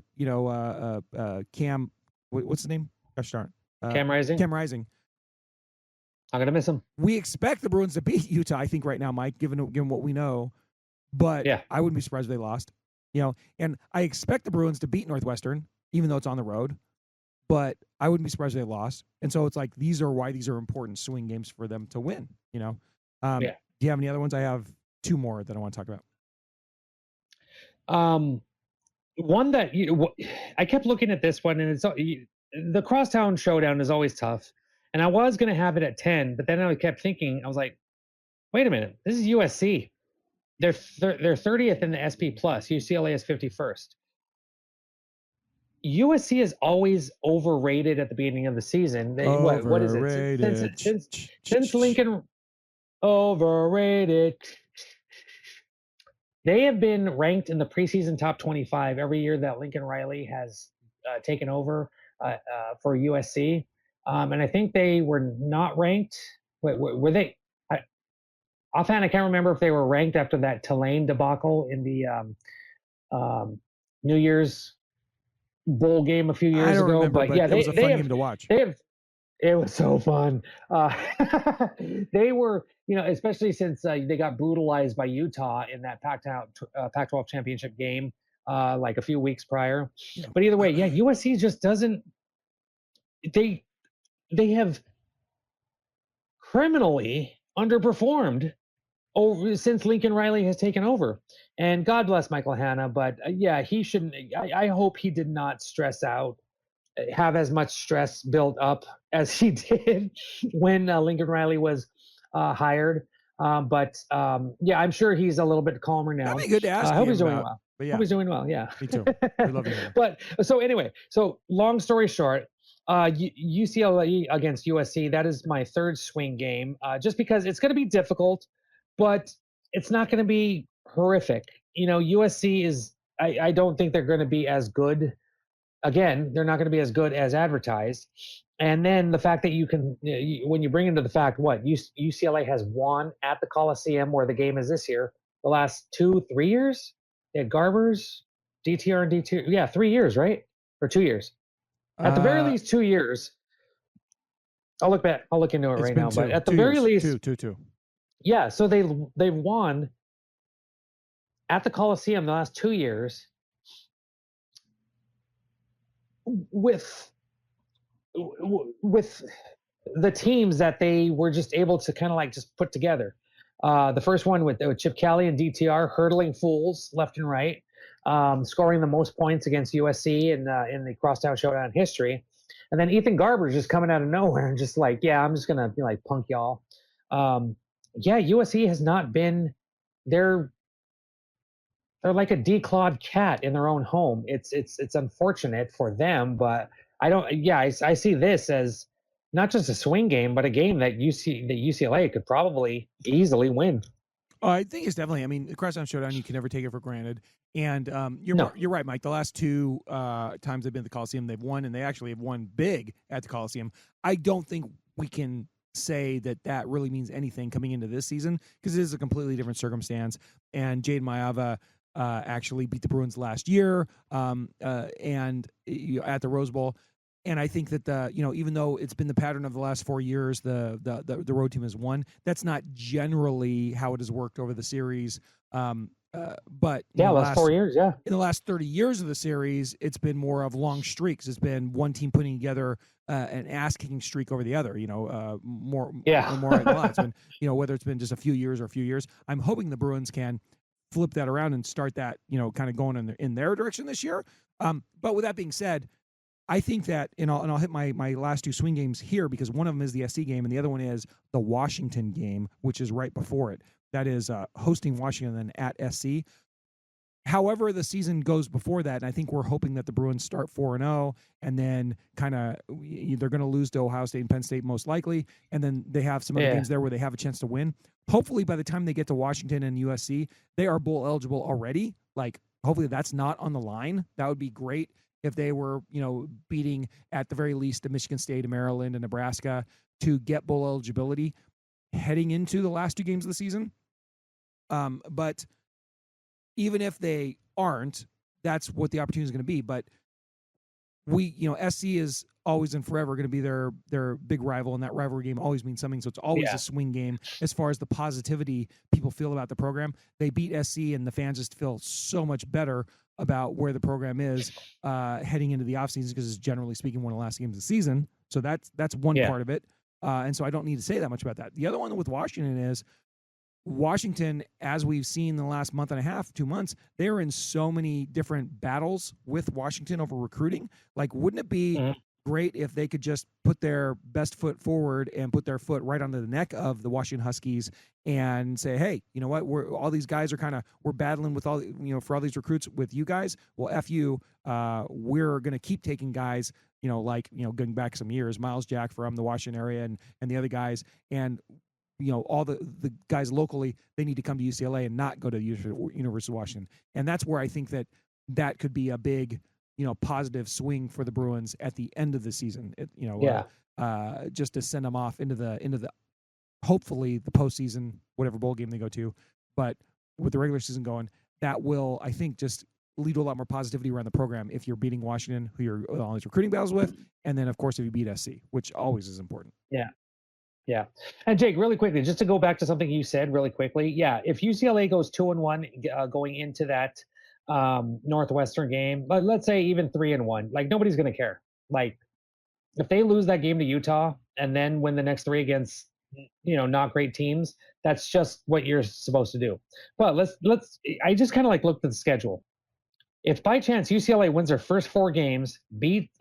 Speaker 3: Cam, what's his name? Gosh darn.
Speaker 4: Cam Rising.
Speaker 3: Cam Rising.
Speaker 4: I'm going to miss him.
Speaker 3: We expect the Bruins to beat Utah, I think, right now, Mike, given what we know. But I wouldn't be surprised if they lost. And I expect the Bruins to beat Northwestern, even though it's on the road. But I wouldn't be surprised if they lost. And so it's like these are why these are important swing games for them to win, Do you have any other ones? I have 2 more that I want to talk about.
Speaker 4: One that I kept looking at this one, and it's the Crosstown Showdown is always tough, and I was going to have it at 10, but then I kept thinking, I was like, wait a minute, this is USC. They're 30th in the SP Plus. UCLA is 51st. USC is always overrated at the beginning of the season. What is it? Since Lincoln, overrated. They have been ranked in the preseason top 25 every year that Lincoln Riley has taken over for USC. And I think they were not ranked. Were they? Offhand, I can't remember if they were ranked after that Tulane debacle in the New Year's bowl game a few years ago.
Speaker 3: Remember,
Speaker 4: but yeah,
Speaker 3: it was a fun game to watch.
Speaker 4: It was so fun. They were, especially since they got brutalized by Utah in that Pac-12 championship game like a few weeks prior.
Speaker 3: Yeah.
Speaker 4: But either way, yeah, USC just doesn't. They have criminally underperformed over since Lincoln Riley has taken over. And God bless Michael Hanna, but yeah, he shouldn't. I hope he did not stress out, have as much stress built up as he did when Lincoln Riley was hired. Yeah, I'm sure he's a little bit calmer now.
Speaker 3: That'd be good to ask
Speaker 4: I hope
Speaker 3: him
Speaker 4: he's doing
Speaker 3: about,
Speaker 4: well.
Speaker 3: But yeah,
Speaker 4: Hope he's doing well. Yeah,
Speaker 3: me too. We love to hear.
Speaker 4: But so anyway, so long story short, UCLA against USC. That is my third swing game. Just because it's going to be difficult, but it's not going to be horrific. USC is. I don't think they're going to be as good. Again, they're not going to be as good as advertised. And then the fact that when you bring into the fact what UCLA has won at the Coliseum where the game is this year, the last 2-3 years, they had Garbers, DTR and D2. Yeah, 3 years, right? Or 2 years. At the very least, 2 years. I'll look back. I'll look into it right now. But at the very least,
Speaker 3: two.
Speaker 4: Yeah. So they've won at the Coliseum the last 2 years with the teams that they were just able to kind of like just put together. The first one with Chip Kelly and DTR hurdling fools left and right, scoring the most points against USC in the crosstown showdown history. And then Ethan Garber just coming out of nowhere and just like, yeah, I'm just going to be like punk y'all. Yeah, USC has not been they're like a declawed cat in their own home. It's unfortunate for them, but I see this as not just a swing game, but a game that UCLA could probably easily win.
Speaker 3: I think it's definitely. I mean, the crosstown showdown, you can never take it for granted. And you're right, Mike. The last two times they've been at the Coliseum, they've won, and they actually have won big at the Coliseum. I don't think we can say that really means anything coming into this season because it is a completely different circumstance. And Iamaleava actually beat the Bruins last year, and at the Rose Bowl. And I think that even though it's been the pattern of the last 4 years, the road team has won. That's not generally how it has worked over the series. But
Speaker 4: last 4 years, yeah.
Speaker 3: In the last 30 years of the series, it's been more of long streaks. It's been one team putting together an ass-kicking streak over the other. More at once. And whether it's been just a few years or a few years, I'm hoping the Bruins can flip that around and start that kind of going in their direction this year. But with that being said, I think that, and I'll hit my last two swing games here because one of them is the SC game and the other one is the Washington game, which is right before it. That is hosting Washington and then at SC. However, the season goes before that, and I think we're hoping that the Bruins start 4-0, and then kind of they're going to lose to Ohio State and Penn State most likely, and then they have some other games there where they have a chance to win. Hopefully, by the time they get to Washington and USC, they are bowl eligible already. Like, hopefully that's not on the line. That would be great if they were, beating at the very least the Michigan State, and Maryland, and Nebraska to get bowl eligibility heading into the last two games of the season. But even if they aren't, that's what the opportunity is going to be. But SC is always and forever going to be their big rival, and that rivalry game always means something. So it's always a swing game as far as the positivity people feel about the program. They beat SC, and the fans just feel so much better about where the program is heading into the offseason because it's generally speaking one of the last games of the season. So that's one part of it. And so I don't need to say that much about that. The other one with Washington is Washington, as we've seen in the last month and a half, 2 months, they're in so many different battles with Washington over recruiting. Like, wouldn't it be great if they could just put their best foot forward and put their foot right onto the neck of the Washington Huskies and say, hey, you know what? All these guys are we're battling with all, for all these recruits with you guys. Well, F you, we're going to keep taking guys, going back some years, Miles Jack from the Washington area and the other guys. And, all the guys locally, they need to come to UCLA and not go to University of Washington. And that's where I think that could be a big, positive swing for the Bruins at the end of the season. Just to send them off into the hopefully the postseason, whatever bowl game they go to. But with the regular season going, that will, I think, just lead to a lot more positivity around the program if you're beating Washington, who you're on all these recruiting battles with, and then of course if you beat SC, which always is important.
Speaker 4: Yeah. And Jake, really quickly, just to go back to something you said really quickly. Yeah. If UCLA goes 2-1 going into that Northwestern game, but let's say even 3-1, like nobody's going to care. Like if they lose that game to Utah and then win the next 3 against, not great teams, that's just what you're supposed to do. But I just kind of like looked at the schedule. If by chance UCLA wins their first 4 games,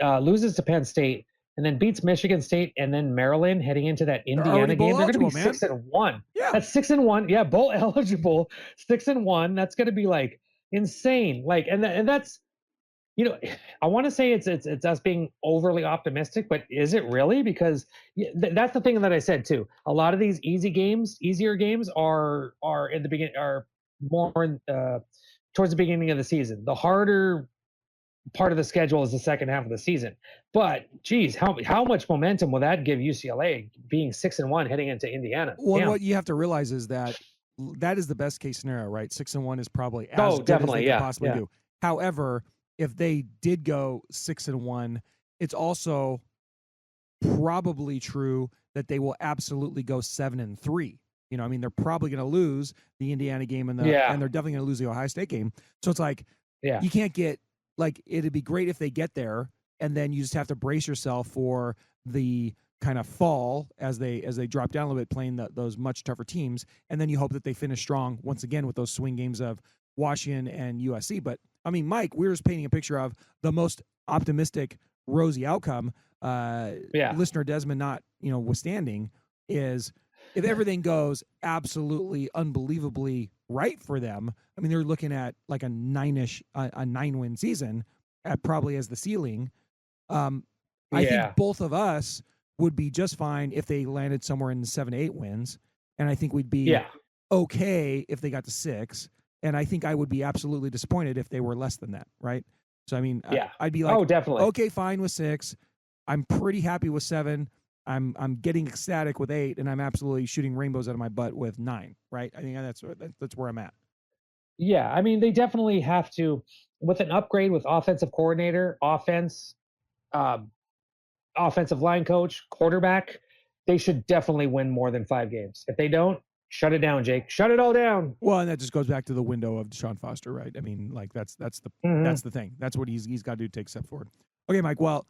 Speaker 4: loses to Penn State, and then beats Michigan State and then Maryland heading into that Indiana game, they're going to be 6-1.
Speaker 3: Yeah.
Speaker 4: That's 6-1. Yeah, bowl eligible, 6-1. That's going to be like insane. Like, and that's, I want to say it's us being overly optimistic, but is it really? Because that's the thing that I said too. A lot of these easier games are in the beginning, are more towards the beginning of the season. The harder part of the schedule is the second half of the season. But geez, how much momentum will that give UCLA being 6-1 heading into Indiana?
Speaker 3: Well, what you have to realize is that is the best case scenario, right? 6-1 is probably as good as they could possibly do. However, if they did go 6-1, it's also probably true that they will absolutely go 7-3. They're probably going to lose the Indiana game and they're definitely going to lose the Ohio State game. So it's like, you can't get, like, it'd be great if they get there and then you just have to brace yourself for the kind of fall as they drop down a little bit, playing those much tougher teams. And then you hope that they finish strong once again with those swing games of Washington and USC. But Mike, we're just painting a picture of the most optimistic, rosy outcome. Listener Desmond not, withstanding, is if everything goes absolutely unbelievably right for them. They're looking at like a 9-win season at probably as the ceiling. I think both of us would be just fine if they landed somewhere in the 7 to 8 wins, and I think we'd be okay if they got to 6. And I think I would be absolutely disappointed if they were less than that, right? So, I'd be like,
Speaker 4: oh, definitely.
Speaker 3: Okay, fine with 6. I'm pretty happy with 7. I'm getting ecstatic with 8, and I'm absolutely shooting rainbows out of my butt with 9, right? I think that's where I'm at.
Speaker 4: Yeah, they definitely have to, with an upgrade with offensive coordinator, offensive line coach, quarterback, they should definitely win more than 5 games. If they don't, shut it down, Jake. Shut it all down.
Speaker 3: Well, and that just goes back to the window of Deshaun Foster, right? That's the thing. That's what he's got to do to take a step forward. Okay, Mike. Well,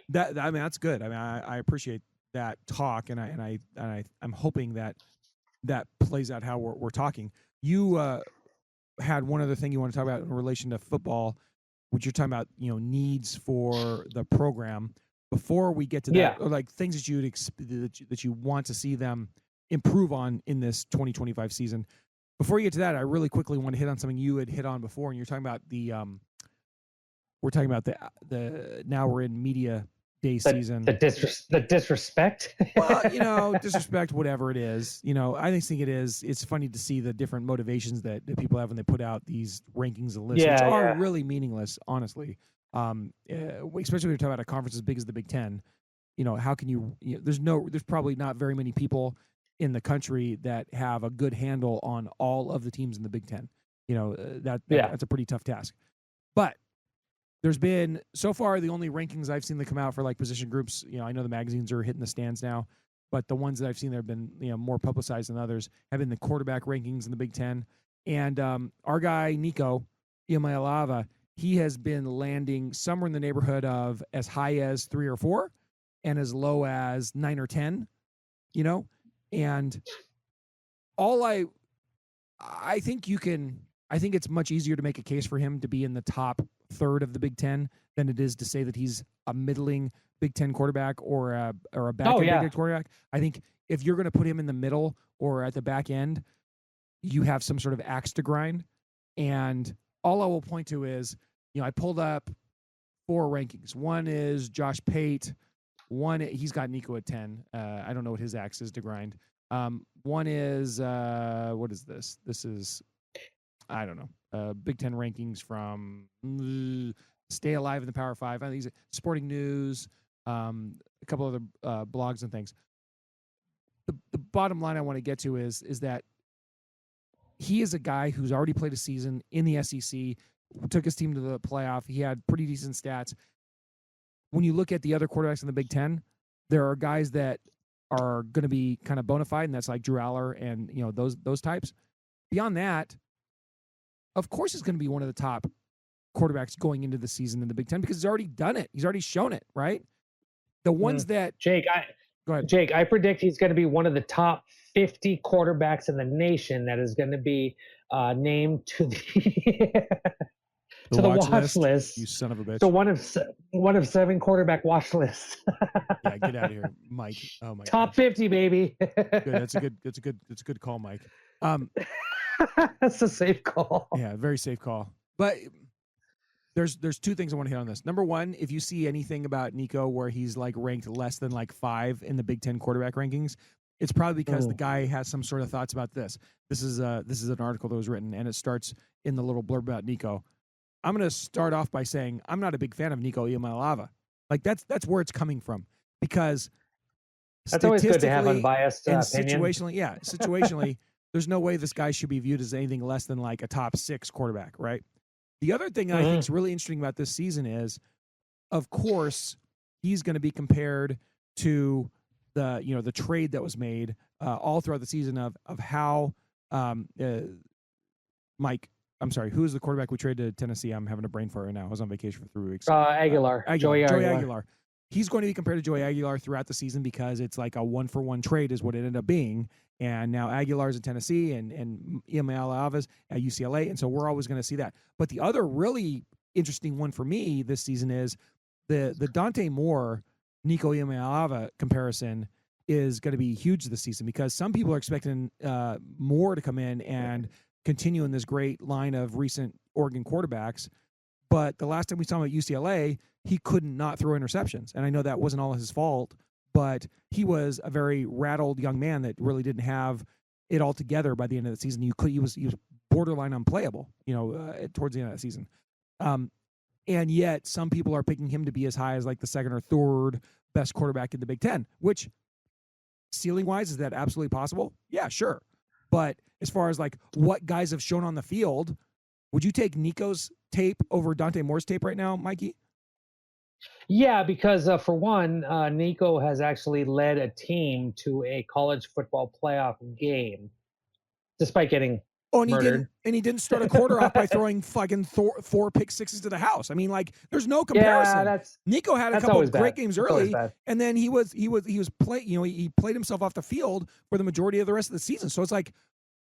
Speaker 3: that's good. I appreciate that talk, and I'm hoping that plays out how we're talking. You had one other thing you want to talk about in relation to football, which you're talking about, needs for the program. Before we get to that, or like things that you want to see them improve on in this 2025 season. Before you get to that, I really quickly want to hit on something you had hit on before, and you're talking about the now we're in media day season.
Speaker 4: The disrespect.
Speaker 3: Well, disrespect, whatever it is. I just think it's funny to see the different motivations that people have when they put out these rankings and lists, which are really meaningless, honestly. Especially when you're talking about a conference as big as the Big Ten. How can you there's probably not very many people in the country that have a good handle on all of the teams in the Big Ten. That's a pretty tough task. But there's been, so far, the only rankings I've seen that come out for like position groups, I know the magazines are hitting the stands now, but the ones that I've seen that have been, more publicized than others have been the quarterback rankings in the Big Ten. And our guy, Nico, Iamaleava, he has been landing somewhere in the neighborhood of as high as 3 or 4 and as low as 9 or 10, and I think it's much easier to make a case for him to be in the top third of the Big Ten than it is to say that he's a middling Big Ten quarterback or a back end Big Ten quarterback. I think if you're going to put him in the middle or at the back end, you have some sort of axe to grind. And all I will point to is, I pulled up 4 rankings. One is Josh Pate. One, he's got Nico at 10. I don't know what his axe is to grind. One is, what is this? This is, I don't know, Big Ten rankings from Stay Alive in the Power 5. I think these Sporting News, a couple other blogs and things. The bottom line I want to get to is that he is a guy who's already played a season in the SEC, took his team to the playoff. He had pretty decent stats. When you look at the other quarterbacks in the Big Ten, there are guys that are going to be kind of bona fide, and that's like Drew Aller and those types. Beyond that, of course, he's going to be one of the top quarterbacks going into the season in the Big Ten because he's already done it. He's already shown it, right? The ones that
Speaker 4: Jake,
Speaker 3: go ahead.
Speaker 4: Jake, I predict he's going to be one of the top 50 quarterbacks in the nation that is going to be named to the to the watch list.
Speaker 3: You son of a bitch.
Speaker 4: So one of 7 quarterback watch lists.
Speaker 3: Yeah, get out of here, Mike. Oh my
Speaker 4: Top
Speaker 3: God.
Speaker 4: 50, baby.
Speaker 3: Good. That's a good call, Mike.
Speaker 4: That's a safe call.
Speaker 3: Yeah, very safe call. But there's 2 things I want to hit on this. Number one, if you see anything about Nico where he's like ranked less than like 5 in the Big Ten quarterback rankings, it's probably because the guy has some sort of thoughts about this. This is an article that was written, and it starts in the little blurb about Nico. I'm going to start off by saying I'm not a big fan of Nico Iamaleava. Like that's where it's coming from, because
Speaker 4: that's always good to have unbiased
Speaker 3: and
Speaker 4: opinion.
Speaker 3: Situationally, there's no way this guy should be viewed as anything less than like a top 6 quarterback, right? The other thing I think is really interesting about this season is, of course, he's going to be compared to the trade that was made all throughout the season of how Mike. I'm sorry, who is the quarterback we traded to Tennessee? I'm having a brain fart right now. I was on vacation for 3 weeks.
Speaker 4: Aguilar. Joey
Speaker 3: Aguilar. He's going to be compared to Joey Aguilar throughout the season because it's like a 1-for-1 trade is what it ended up being. And now Aguilar's in Tennessee and Iamaleava's at UCLA. And so we're always going to see that. But the other really interesting one for me this season is the Dante Moore, Nico Iamaleava comparison is going to be huge this season because some people are expecting Moore to come in and continue in this great line of recent Oregon quarterbacks. But the last time we saw him at UCLA, he could not throw interceptions. And I know that wasn't all his fault, but he was a very rattled young man that really didn't have it all together by the end of the season. He was borderline unplayable, towards the end of the season. And yet some people are picking him to be as high as like the 2nd or 3rd best quarterback in the Big Ten, which ceiling wise, is that absolutely possible? Yeah, sure. But as far as like what guys have shown on the field, would you take Nico's tape over Dante Moore's tape right now, Mikey?
Speaker 4: Yeah, because for one, Nico has actually led a team to a college football playoff game, despite getting murdered.
Speaker 3: He didn't start a quarter off by throwing fucking 4 pick sixes to the house. I mean, like, there's no comparison.
Speaker 4: Yeah,
Speaker 3: Nico had a couple of great games early, and then he played himself off the field for the majority of the rest of the season. So it's like,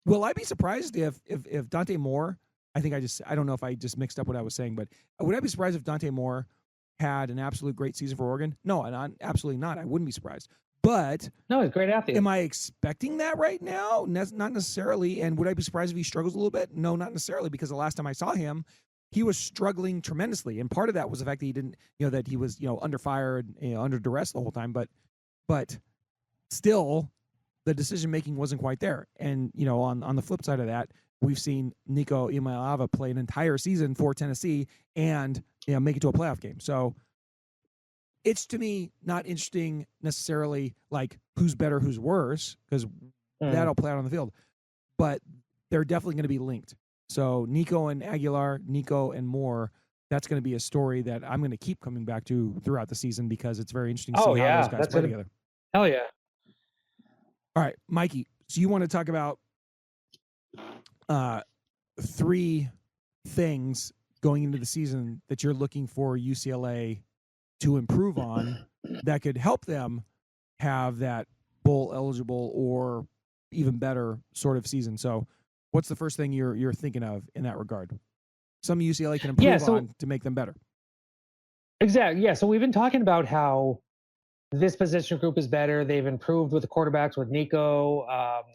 Speaker 3: will I be surprised if Dante Moore? I don't know if I just mixed up what I was saying, but would I be surprised if Dante Moore had an absolute great season for Oregon? No, absolutely not. I wouldn't be surprised. But
Speaker 4: no, he's a great athlete.
Speaker 3: Am I expecting that right now? Not necessarily. And would I be surprised if he struggles a little bit? No, not necessarily, because the last time I saw him, he was struggling tremendously. And part of that was the fact that he didn't, that he was, under fire, under duress the whole time. But still, the decision making wasn't quite there. And on the flip side of that, we've seen Nico Iamaleava play an entire season for Tennessee and make it to a playoff game. So it's, to me, not interesting necessarily like who's better, who's worse, because that'll play out on the field. But they're definitely going to be linked. So Nico and Aguilar, Nico and Moore, that's going to be a story that I'm going to keep coming back to throughout the season because it's very interesting to see how those guys play together.
Speaker 4: Hell yeah.
Speaker 3: All right, Mikey, so you want to talk about 3 things going into the season that you're looking for UCLA to improve on that could help them have that bowl eligible or even better sort of season. So what's the first thing you're thinking of in that regard? Some UCLA can improve on to make them better.
Speaker 4: Exactly. Yeah. So we've been talking about how this position group is better. They've improved with the quarterbacks with Nico.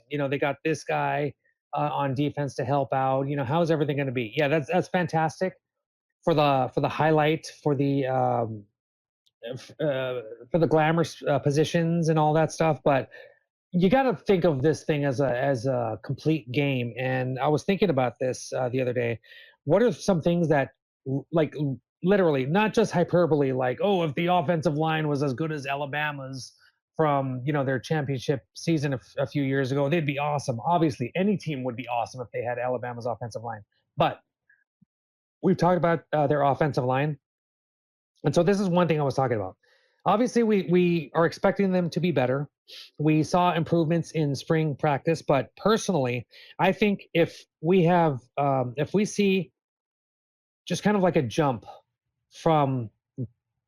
Speaker 4: They got this guy on defense to help out. How's everything going to be? Yeah, that's fantastic for the highlight, for the glamorous positions and all that stuff. But you got to think of this thing as a complete game. And I was thinking about this the other day. What are some things that, like, literally, not just hyperbole, like, oh, if the offensive line was as good as Alabama's from their championship season a few years ago, they'd be awesome. Obviously, any team would be awesome if they had Alabama's offensive line. But we've talked about their offensive line. And so this is one thing I was talking about. Obviously, we are expecting them to be better. We saw improvements in spring practice, but personally, I think if we see just kind of like a jump from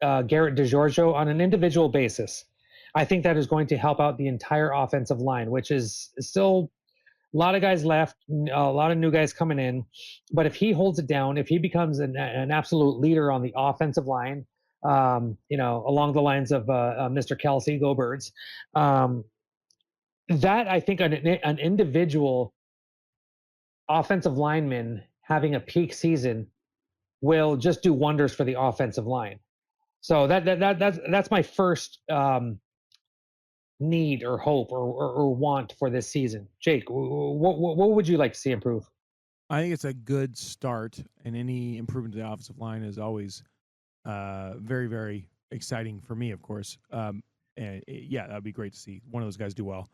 Speaker 4: Garrett DiGiorgio on an individual basis, I think that is going to help out the entire offensive line, which is still a lot of guys left, a lot of new guys coming in. But if he holds it down, if he becomes an absolute leader on the offensive line, along the lines of Mr. Kelsey, go Birds, that I think an individual offensive lineman having a peak season will just do wonders for the offensive line. So that's my first need or hope or want for this season. Jake, what would you like to see improve?
Speaker 3: I think it's a good start, and any improvement to the offensive line is always very, very exciting for me, of course. That'd be great to see one of those guys do well.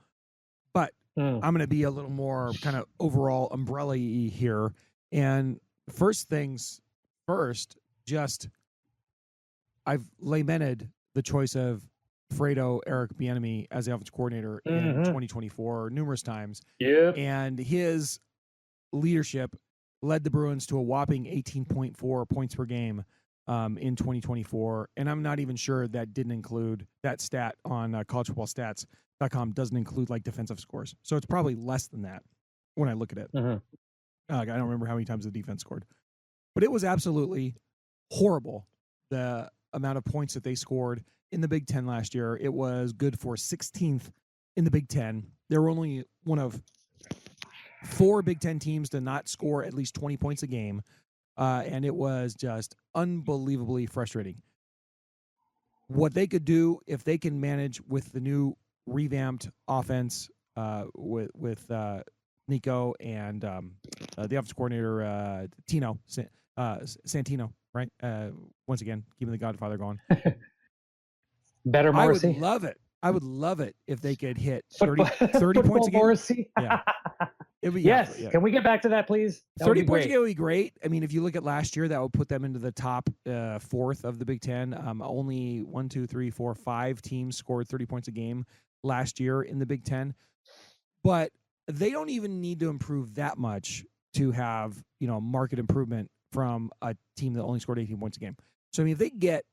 Speaker 3: But I'm going to be a little more kind of overall umbrella-y here. And first things first, I've lamented the choice of Fredo Eric Bieniemy as the offensive coordinator in 2024 numerous times.
Speaker 4: Yeah.
Speaker 3: And his leadership led the Bruins to a whopping 18.4 points per game in 2024. And I'm not even sure that didn't include that stat on collegefootballstats.com doesn't include like defensive scores. So it's probably less than that when I look at it. I don't remember how many times the defense scored, but it was absolutely horrible. The amount of points that they scored in the Big Ten last year. It was good for 16th in the Big Ten. They were only one of 4 Big Ten teams to not score at least 20 points a game. And it was just unbelievably frustrating. What they could do if they can manage with the new revamped offense with Nico and the offensive coordinator, Santino, right? Once again, keeping the Godfather going.
Speaker 4: Better Morrissey.
Speaker 3: I would love it. I would love it if they could hit 30 points a game.
Speaker 4: Morrissey.
Speaker 3: Yeah.
Speaker 4: Yes. Yeah. Can we get back to that, please? That
Speaker 3: 30 points a game would be great. I mean, if you look at last year, that would put them into the top fourth of the Big Ten. Only 5 teams scored 30 points a game last year in the Big Ten. But they don't even need to improve that much to have, market improvement from a team that only scored 18 points a game. So, I mean, if they get,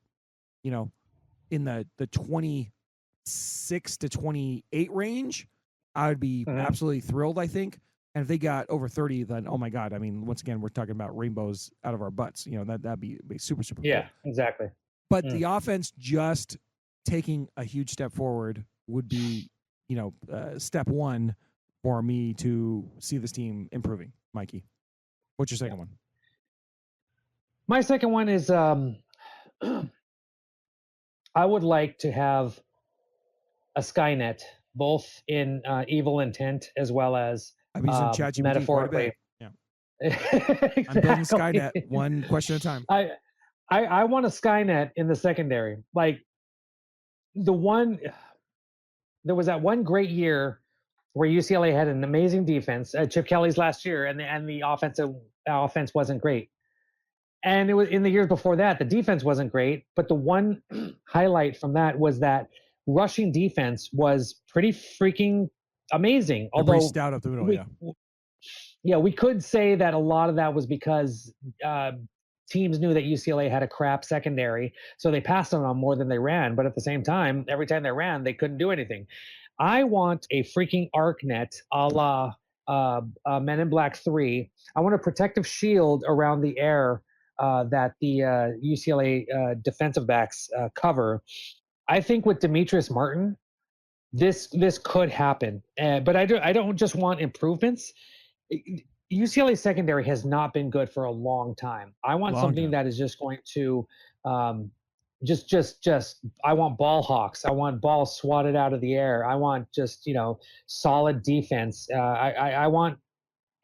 Speaker 3: in the 26 to 28 range, I would be absolutely thrilled, I think. And if they got over 30, then, oh my God, I mean, once again, we're talking about rainbows out of our butts. That'd be super, super cool.
Speaker 4: Yeah, exactly.
Speaker 3: But the offense just taking a huge step forward would be, step one for me to see this team improving. Mikey, what's your second one?
Speaker 4: My second one is I would like to have a Skynet, both in evil intent as well as
Speaker 3: I'm using ChatGPT
Speaker 4: metaphorically.
Speaker 3: Yeah.
Speaker 4: Exactly.
Speaker 3: I'm building Skynet one question at a time.
Speaker 4: I want a Skynet in the secondary. Like there was that one great year where UCLA had an amazing defense, Chip Kelly's last year, and the offense wasn't great. And it was in the years before that, the defense wasn't great. But the one highlight from that was that rushing defense was pretty freaking amazing. Although
Speaker 3: stout up the middle,
Speaker 4: we could say that a lot of that was because teams knew that UCLA had a crap secondary, so they passed on them more than they ran. But at the same time, every time they ran, they couldn't do anything. I want a freaking ArcNet a la Men in Black 3. I want a protective shield around the air that the UCLA defensive backs cover. I think with Demetrius Martin, this could happen. But I don't just want improvements. UCLA secondary has not been good for a long time. I want something that is just going to I want ball hawks. I want balls swatted out of the air. I want just, solid defense. I want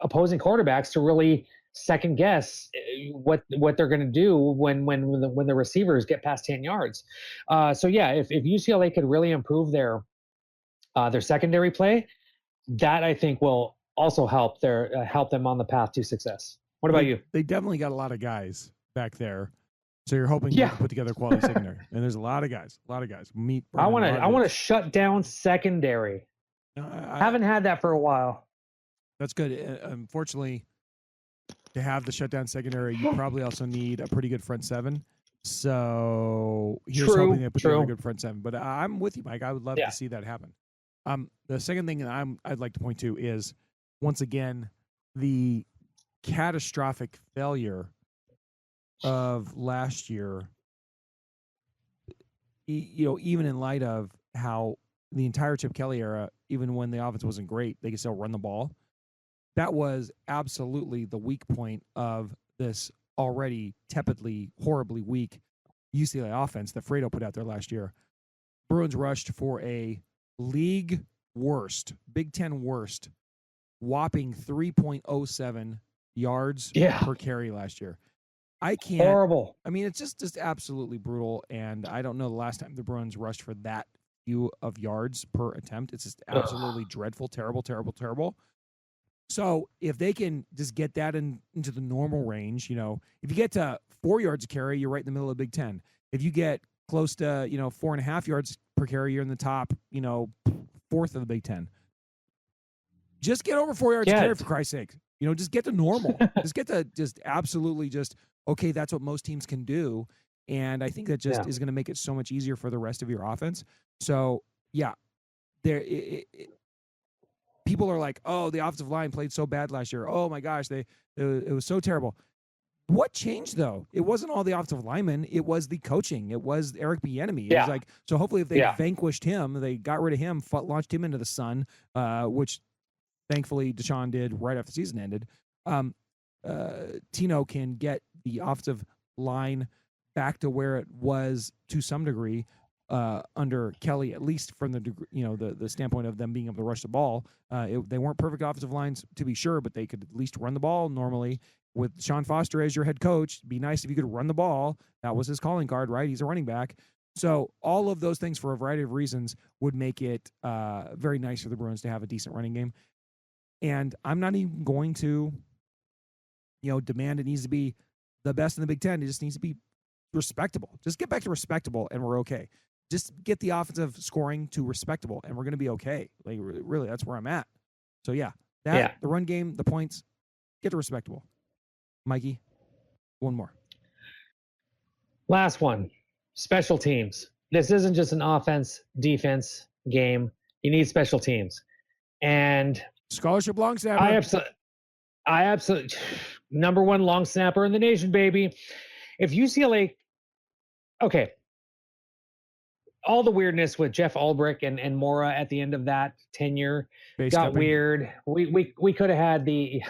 Speaker 4: opposing quarterbacks to really second guess what they're going to do when the receivers get past 10 yards. If UCLA could really improve their secondary play, that I think will also help them on the path to success. What about you?
Speaker 3: They definitely got a lot of guys back there. So you're hoping they
Speaker 4: Yeah.
Speaker 3: can put together a quality secondary. And there's a lot of guys. Meet.
Speaker 4: I want
Speaker 3: Brendan
Speaker 4: to shut down secondary.
Speaker 3: Rodgers.
Speaker 4: Haven't had that for a while.
Speaker 3: That's good. Unfortunately, to have the shutdown secondary, you probably also need a pretty good front seven. So here's hoping they put together a good front seven. But I'm with you, Mike. I would love to see that happen. The second thing that I'd like to point to is, once again, the catastrophic failure of last year. Even in light of how the entire Chip Kelly era, even when the offense wasn't great, they could still run the ball. That was absolutely the weak point of this already tepidly, horribly weak UCLA offense that Fredo put out there last year. Bruins rushed for a league worst, Big Ten worst, whopping 3.07 yards per carry last year. I can't.
Speaker 4: Horrible.
Speaker 3: I mean, it's just absolutely brutal, and I don't know the last time the Bruins rushed for that few of yards per attempt. It's just absolutely dreadful, terrible, terrible, terrible. So if they can just get that into the normal range, if you get to 4 yards a carry, you're right in the middle of the Big Ten. If you get close to 4.5 yards per carry, you're in the top fourth of the Big Ten. Just get over 4 yards a carry, for Christ's sake. Just get to normal. Just get to absolutely okay, that's what most teams can do. And I think that is going to make it so much easier for the rest of your offense. So, yeah, people are like, oh, the offensive line played so bad last year. Oh, my gosh, it was so terrible. What changed, though? It wasn't all the offensive linemen. It was the coaching. It was Eric Bieniemy. It was like, so hopefully if they vanquished him, they got rid of him, launched him into the sun, which thankfully Deshaun did right after the season ended. Tino can get the offensive line back to where it was to some degree under Kelly, at least from the degree, the standpoint of them being able to rush the ball. They weren't perfect offensive lines, to be sure, but they could at least run the ball normally. With Sean Foster as your head coach, it'd be nice if you could run the ball. That was his calling card, right? He's a running back. So all of those things, for a variety of reasons, would make it very nice for the Bruins to have a decent running game. And I'm not even going to, demand it needs to be the best in the Big Ten. It just needs to be respectable. Just get back to respectable, and we're okay. Just get the offensive scoring to respectable, and we're going to be okay. Like, really, that's where I'm at. So, the run game, the points, get to respectable. Mikey, one more.
Speaker 4: Last one, special teams. This isn't just an offense, defense game. You need special teams. And
Speaker 3: scholarship long snapper.
Speaker 4: I absolutely number one long snapper in the nation, baby. If UCLA, okay, all the weirdness with Jeff Ulbrich and Mora at the end of that tenure got weird. We could have had the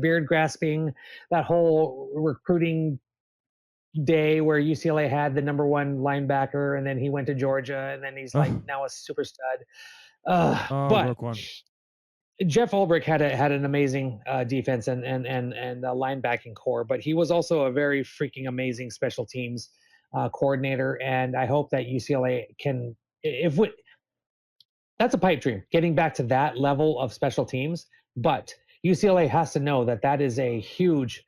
Speaker 4: beard grasping, that whole recruiting day where UCLA had the number one linebacker, and then he went to Georgia, and then he's like now a super stud. But Jeff Ulbrich had an amazing defense and linebacking core, but he was also a very freaking amazing special teams coordinator. And I hope that UCLA can, that's a pipe dream, getting back to that level of special teams. But UCLA has to know that is a huge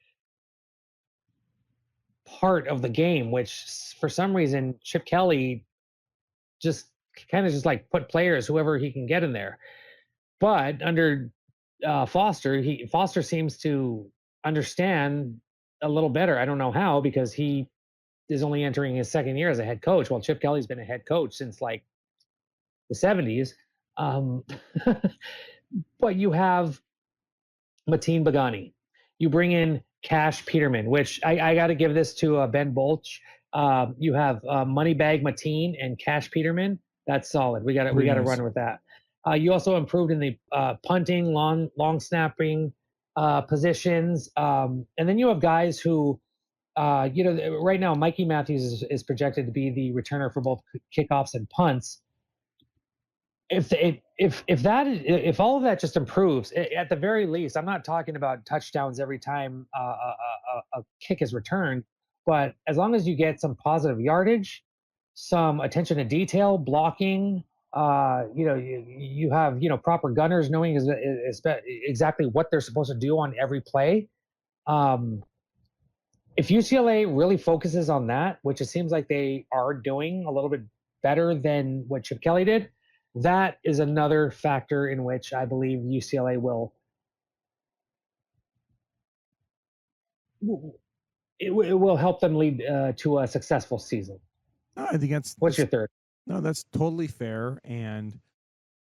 Speaker 4: part of the game, which for some reason Chip Kelly just like put players, whoever he can get in there. But under Foster seems to understand a little better. I don't know how, because he is only entering his second year as a head coach, while Chip Kelly's been a head coach since like the 70s. But you have Mateen Bagani. You bring in Cash Peterman, which I got to give this to Ben Bolch. You have Moneybag Mateen and Cash Peterman. That's solid. We got to run with that. You also improved in the punting, long snapping positions, and then you have guys who, right now Mikey Matthews is projected to be the returner for both kickoffs and punts. If all of that just improves, at the very least, I'm not talking about touchdowns every time a kick is returned, but as long as you get some positive yardage, some attention to detail, blocking, you have proper gunners knowing exactly what they're supposed to do on every play. If UCLA really focuses on that, which it seems like they are doing a little bit better than what Chip Kelly did, that is another factor in which I believe UCLA it will help them lead to a successful season.
Speaker 3: No, I think
Speaker 4: What's your third?
Speaker 3: No, that's totally fair. And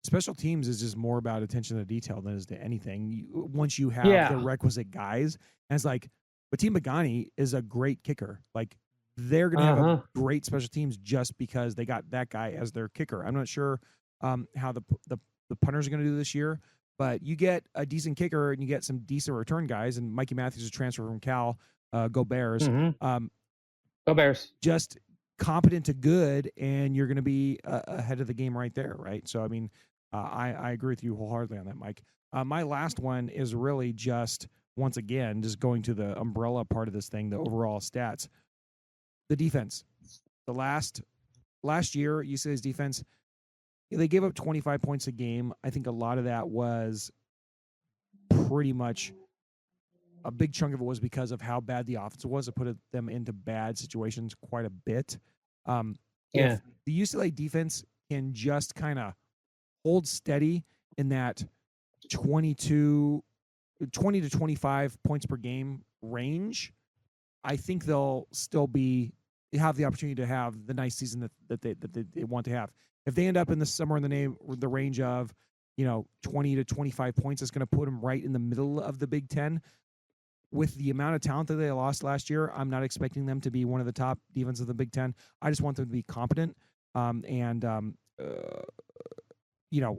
Speaker 3: special teams is just more about attention to detail than is to anything. Once you have the requisite guys, and it's like, Fatim Bagani is a great kicker. Like, they're going to have a great special teams just because they got that guy as their kicker. I'm not sure how the punters are going to do this year, but you get a decent kicker and you get some decent return guys. And Mikey Matthews is transferred from Cal. Go Bears.
Speaker 4: Go Bears.
Speaker 3: Just competent to good, and you're going to be ahead of the game right there, right? So, I mean, I agree with you wholeheartedly on that, Mike. My last one is really just, once again, just going to the umbrella part of this thing, the overall stats. The defense. The last year, UCLA's defense, they gave up 25 points a game. I think a lot of that was pretty much, a big chunk of it was because of how bad the offense was. It put them into bad situations quite a bit. If the UCLA defense can just kind of hold steady in that 20 to 25 points per game range, I think they'll still have the opportunity to have the nice season that they want to have. If they end up in somewhere in the range of 20 to 25 points, it's going to put them right in the middle of the Big Ten. With the amount of talent that they lost last year, I'm not expecting them to be one of the top defenses of the Big Ten. I just want them to be competent.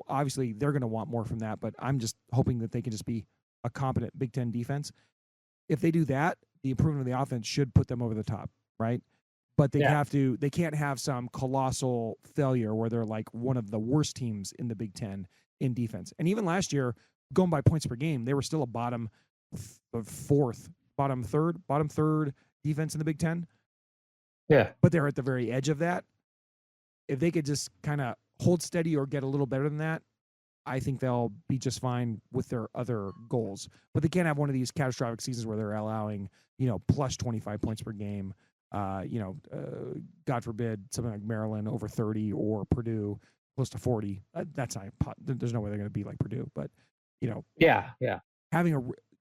Speaker 3: Obviously they're going to want more from that, but I'm just hoping that they can just be a competent Big Ten defense. If they do that, the improvement of the offense should put them over the top, right? But they can't have some colossal failure where they're like one of the worst teams in the Big Ten in defense. And even last year, going by points per game, they were still a bottom third defense in the Big Ten.
Speaker 4: Yeah.
Speaker 3: But they're at the very edge of that. If they could just kind of hold steady or get a little better than that, I think they'll be just fine with their other goals. But they can't have one of these catastrophic seasons where they're allowing, plus 25 points per game. God forbid something like Maryland over 30 or Purdue close to 40. That's not. There's no way they're going to be like Purdue. But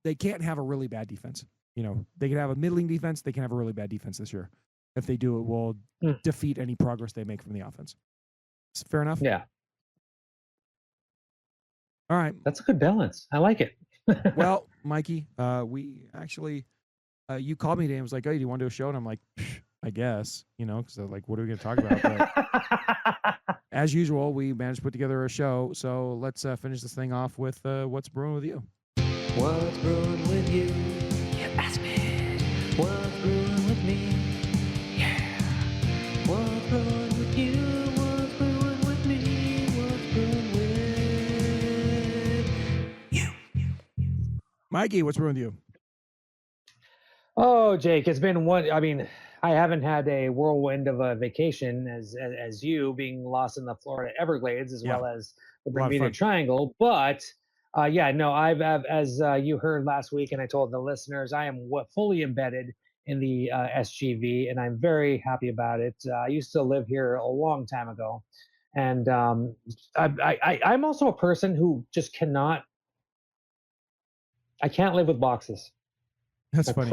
Speaker 3: they can't have a really bad defense. They can have a middling defense. They can have a really bad defense this year. If they do, it will defeat any progress they make from the offense. Fair enough?
Speaker 4: Yeah.
Speaker 3: All right.
Speaker 4: That's a good balance. I like it.
Speaker 3: Well, Mikey, we actually, you called me today and was like, "Oh, do you want to do a show?" And I'm like, I guess, because like, what are we going to talk about? But as usual, we managed to put together a show. So let's finish this thing off with what's brewing with you.
Speaker 5: What's brewing with you? You ask me. What's brewing with me? Yeah. What's brewing with you? What's brewing with me? What's brewing with you?
Speaker 3: Mikey, what's brewing with you?
Speaker 4: Oh, Jake, it's been I haven't had a whirlwind of a vacation as you, being lost in the Florida Everglades as well as the Bermuda Triangle, but I've as you heard last week, and I told the listeners, I am fully embedded in the SGV, and I'm very happy about it. I used to live here a long time ago, and I'm also a person who just cannot. I can't live with boxes.
Speaker 3: That's funny.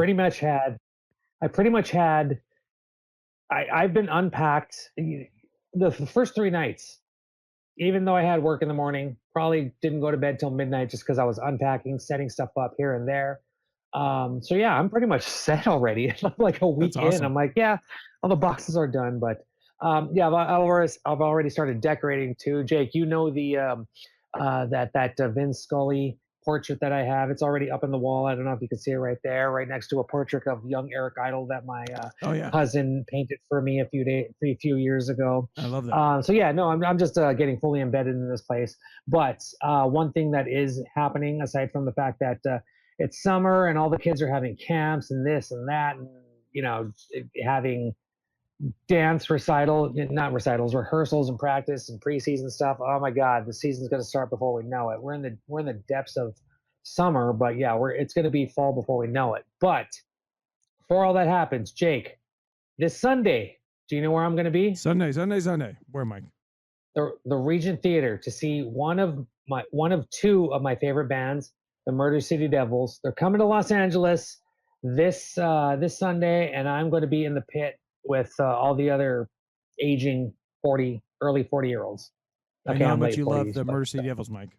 Speaker 4: I've been unpacked the first 3 nights. Even though I had work in the morning, probably didn't go to bed till midnight just because I was unpacking, setting stuff up here and there. I'm pretty much set already. Like a week in, I'm like, all the boxes are done. But I've already started decorating too. Jake, the that Vince Scully portrait that I have. It's already up in the wall. I don't know if you can see it right there, right next to a portrait of young Eric Idle that my cousin painted for me a few years ago.
Speaker 3: I love that.
Speaker 4: I'm just getting fully embedded in this place. But one thing that is happening, aside from the fact that it's summer and all the kids are having camps and this and that, and having dance recital, not recitals, rehearsals and practice and preseason stuff. Oh my God, the season's going to start before we know it. We're in the depths of summer, but yeah, it's going to be fall before we know it. But before all that happens, Jake, this Sunday, do you know where I'm going to be?
Speaker 3: Sunday. Where, Mike?
Speaker 4: The Regent Theater to see one of two of my favorite bands, the Murder City Devils. They're coming to Los Angeles this Sunday, and I'm going to be in the pit with all the other aging early 40-year-olds.
Speaker 3: I know how much you love the Murder City Devils, Mike.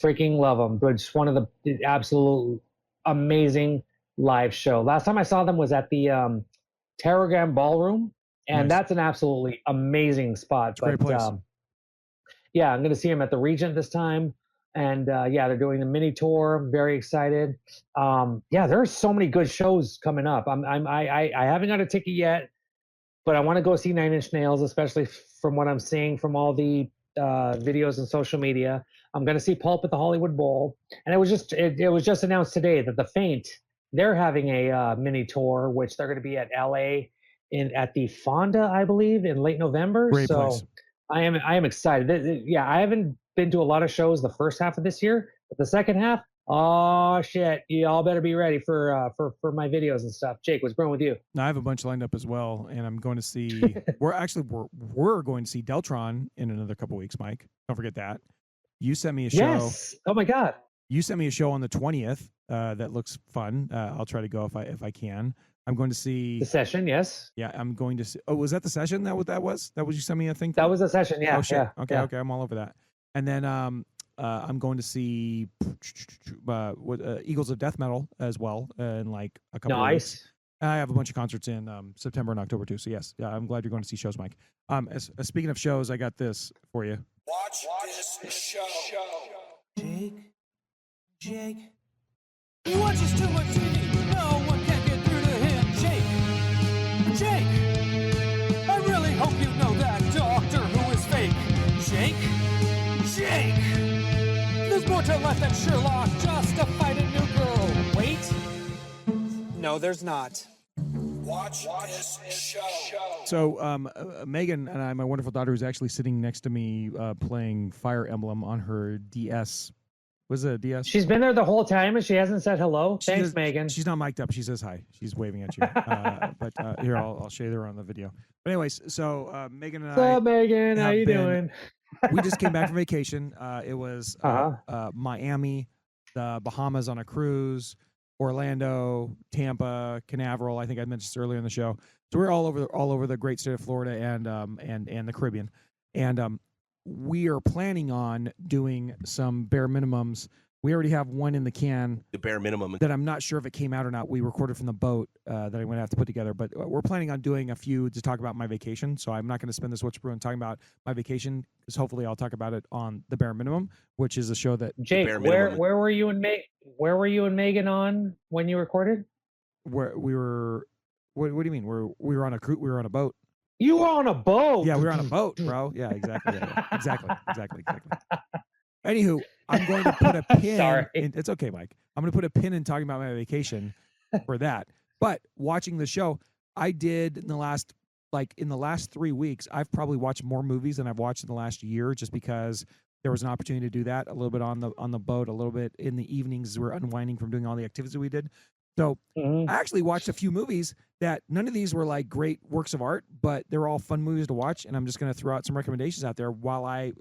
Speaker 4: Freaking love them. But just one of the absolute amazing live show. Last time I saw them was at the Terragram Ballroom, and that's an absolutely amazing spot.
Speaker 3: It's a great place.
Speaker 4: Yeah, I'm going to see them at the Regent this time. And yeah, they're doing the mini tour. I'm very excited. Yeah, there's so many good shows coming up. I haven't got a ticket yet, but I want to go see Nine Inch Nails, especially from what I'm seeing from all the videos and social media. I'm going to see Pulp at the Hollywood Bowl, and it was just announced today that the Faint, they're having a mini tour, which they're going to be at LA at the Fonda, I believe, in late November.
Speaker 3: Great place.
Speaker 4: I am excited. Yeah, I haven't been to a lot of shows the first half of this year, but the second half, oh shit, you all better be ready for my videos and stuff. Jake, what's going with you?
Speaker 3: I have a bunch lined up as well, and I'm going to see. we're going to see Deltron in another couple weeks, Mike. Don't forget that. You sent me a show.
Speaker 4: Yes. Oh my God.
Speaker 3: You sent me a show on the 20th. That looks fun. I'll try to go if I can. I'm going to see
Speaker 4: the session. Yes.
Speaker 3: Yeah, I'm going to see. Oh, was that the session? That what that was? That was you sent me a thing?
Speaker 4: That was the session. Yeah.
Speaker 3: Oh shit.
Speaker 4: Yeah,
Speaker 3: okay.
Speaker 4: yeah.
Speaker 3: Okay. I'm all over that. And then I'm going to see Eagles of Death Metal as well in like a couple of weeks. I have a bunch of concerts in September and October too. So yes, yeah, I'm glad you're going to see shows, Mike. Speaking of shows, I got this for you.
Speaker 6: Watch this show.
Speaker 5: Jake. He watches too much TV. No one can get through to him. Jake. I really hope you know that doctor who is fake. Jake. There's more to life than Sherlock. Just to fight a new girl. Wait. No, there's not.
Speaker 6: Watch this show.
Speaker 3: So Megan and I, my wonderful daughter, is actually sitting next to me playing Fire Emblem on her DS. Was it a DS?
Speaker 4: She's been there the whole time and she hasn't said hello. Thanks, Megan.
Speaker 3: She's not mic'd up. She says hi. She's waving at you. But here, I'll show you her on the video. But anyways, so Megan and
Speaker 4: What's up, Megan? How you doing?
Speaker 3: We just came back from vacation. It was Miami, the Bahamas on a cruise, Orlando, Tampa, Canaveral. I think I mentioned this earlier in the show. So we're all over the great state of Florida and the Caribbean. And we are planning on doing some bare minimums. We already have one in the can.
Speaker 6: The bare minimum.
Speaker 3: That I'm not sure if it came out or not. We recorded from the boat that I'm going to have to put together. But we're planning on doing a few to talk about my vacation. So I'm not going to spend this What's Brewing talking about my vacation, because hopefully I'll talk about it on the bare minimum, which is a show that
Speaker 4: Jake, where were you and Megan on when you recorded?
Speaker 3: Where we were. What do you mean? We were on a cruise. We were on a boat.
Speaker 4: You were on a boat.
Speaker 3: Yeah, we were on a boat, bro. Yeah, exactly. Yeah. Exactly. Anywho, I'm going to put a pin.
Speaker 4: Sorry.
Speaker 3: It's okay, Mike. I'm going to put a pin in talking about my vacation for that. But watching the show, I did in the last 3 weeks, I've probably watched more movies than I've watched in the last year, just because there was an opportunity to do that a little bit on the boat, a little bit in the evenings as we're unwinding from doing all the activities we did. So I actually watched a few movies that none of these were like great works of art, but they were all fun movies to watch. And I'm just going to throw out some recommendations out there while I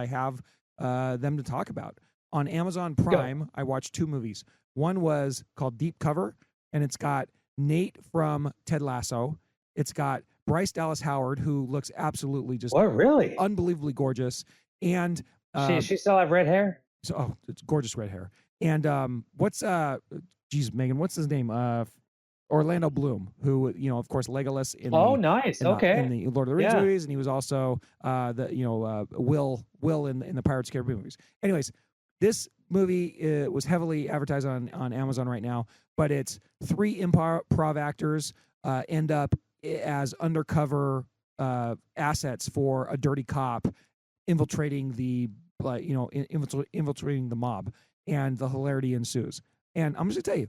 Speaker 3: have them to talk about. On Amazon Prime, I watched two movies. One was called Deep Cover, and it's got Nate from Ted Lasso. It's got Bryce Dallas Howard, who looks absolutely just unbelievably gorgeous. And
Speaker 4: she still have red hair?
Speaker 3: So it's gorgeous red hair. And Megan, what's his name? Orlando Bloom, who, of course, Legolas in the Lord of the Rings movies, and he was also Will in the Pirates of the Caribbean movies. Anyways, this movie was heavily advertised on Amazon right now, but it's 3 improv actors end up as undercover assets for a dirty cop infiltrating the mob, and the hilarity ensues. And I'm just gonna tell you,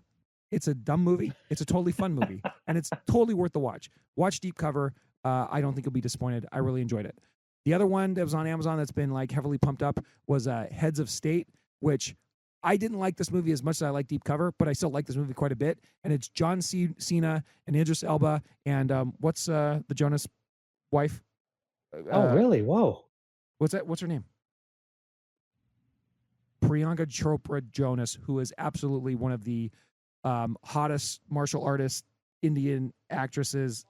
Speaker 3: It's a dumb movie. It's a totally fun movie, and it's totally worth the watch. Watch Deep Cover. I don't think you'll be disappointed. I really enjoyed it. The other one that was on Amazon that's been like heavily pumped up was Heads of State, which I didn't like this movie as much as I like Deep Cover, but I still like this movie quite a bit. And it's John Cena and Idris Elba and what's the Jonas wife?
Speaker 4: Oh, really? Whoa.
Speaker 3: What's her name? Priyanka Chopra Jonas, who is absolutely one of the hottest martial artist Indian actresses,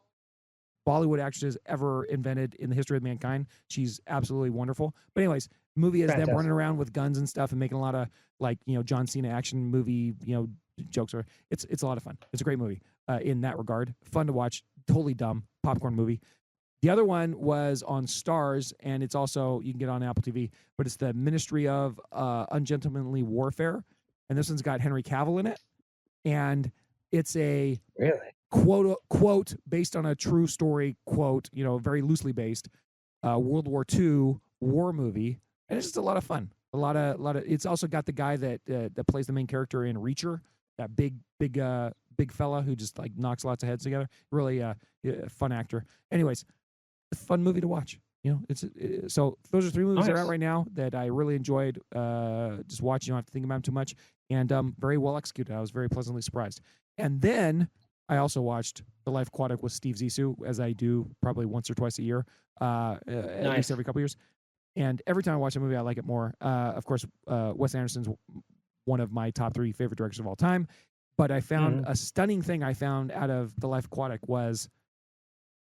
Speaker 3: Bollywood actresses ever invented in the history of mankind. She's absolutely wonderful. But anyways, movie is them running around with guns and stuff and making a lot of like, John Cena action movie, jokes. Or it's a lot of fun. It's a great movie in that regard. Fun to watch. Totally dumb popcorn movie. The other one was on Stars, and it's also, you can get on Apple TV, but it's the Ministry of Ungentlemanly Warfare. And this one's got Henry Cavill in it. And it's a quote, based on a true story, quote, very loosely based, World War II war movie. And it's just a lot of fun. A lot of, it's also got the guy that plays the main character in Reacher, that big fella who just like knocks lots of heads together. Really fun actor. Anyways, fun movie to watch. So those are 3 movies that are out right now that I really enjoyed just watching. You don't have to think about them too much, and very well executed. I was very pleasantly surprised. And then I also watched The Life Aquatic with Steve Zissou, as I do probably once or twice a year, at least every couple years. And every time I watch a movie, I like it more. Of course, Wes Anderson's one of my top 3 favorite directors of all time. But I found a stunning thing I found out of The Life Aquatic was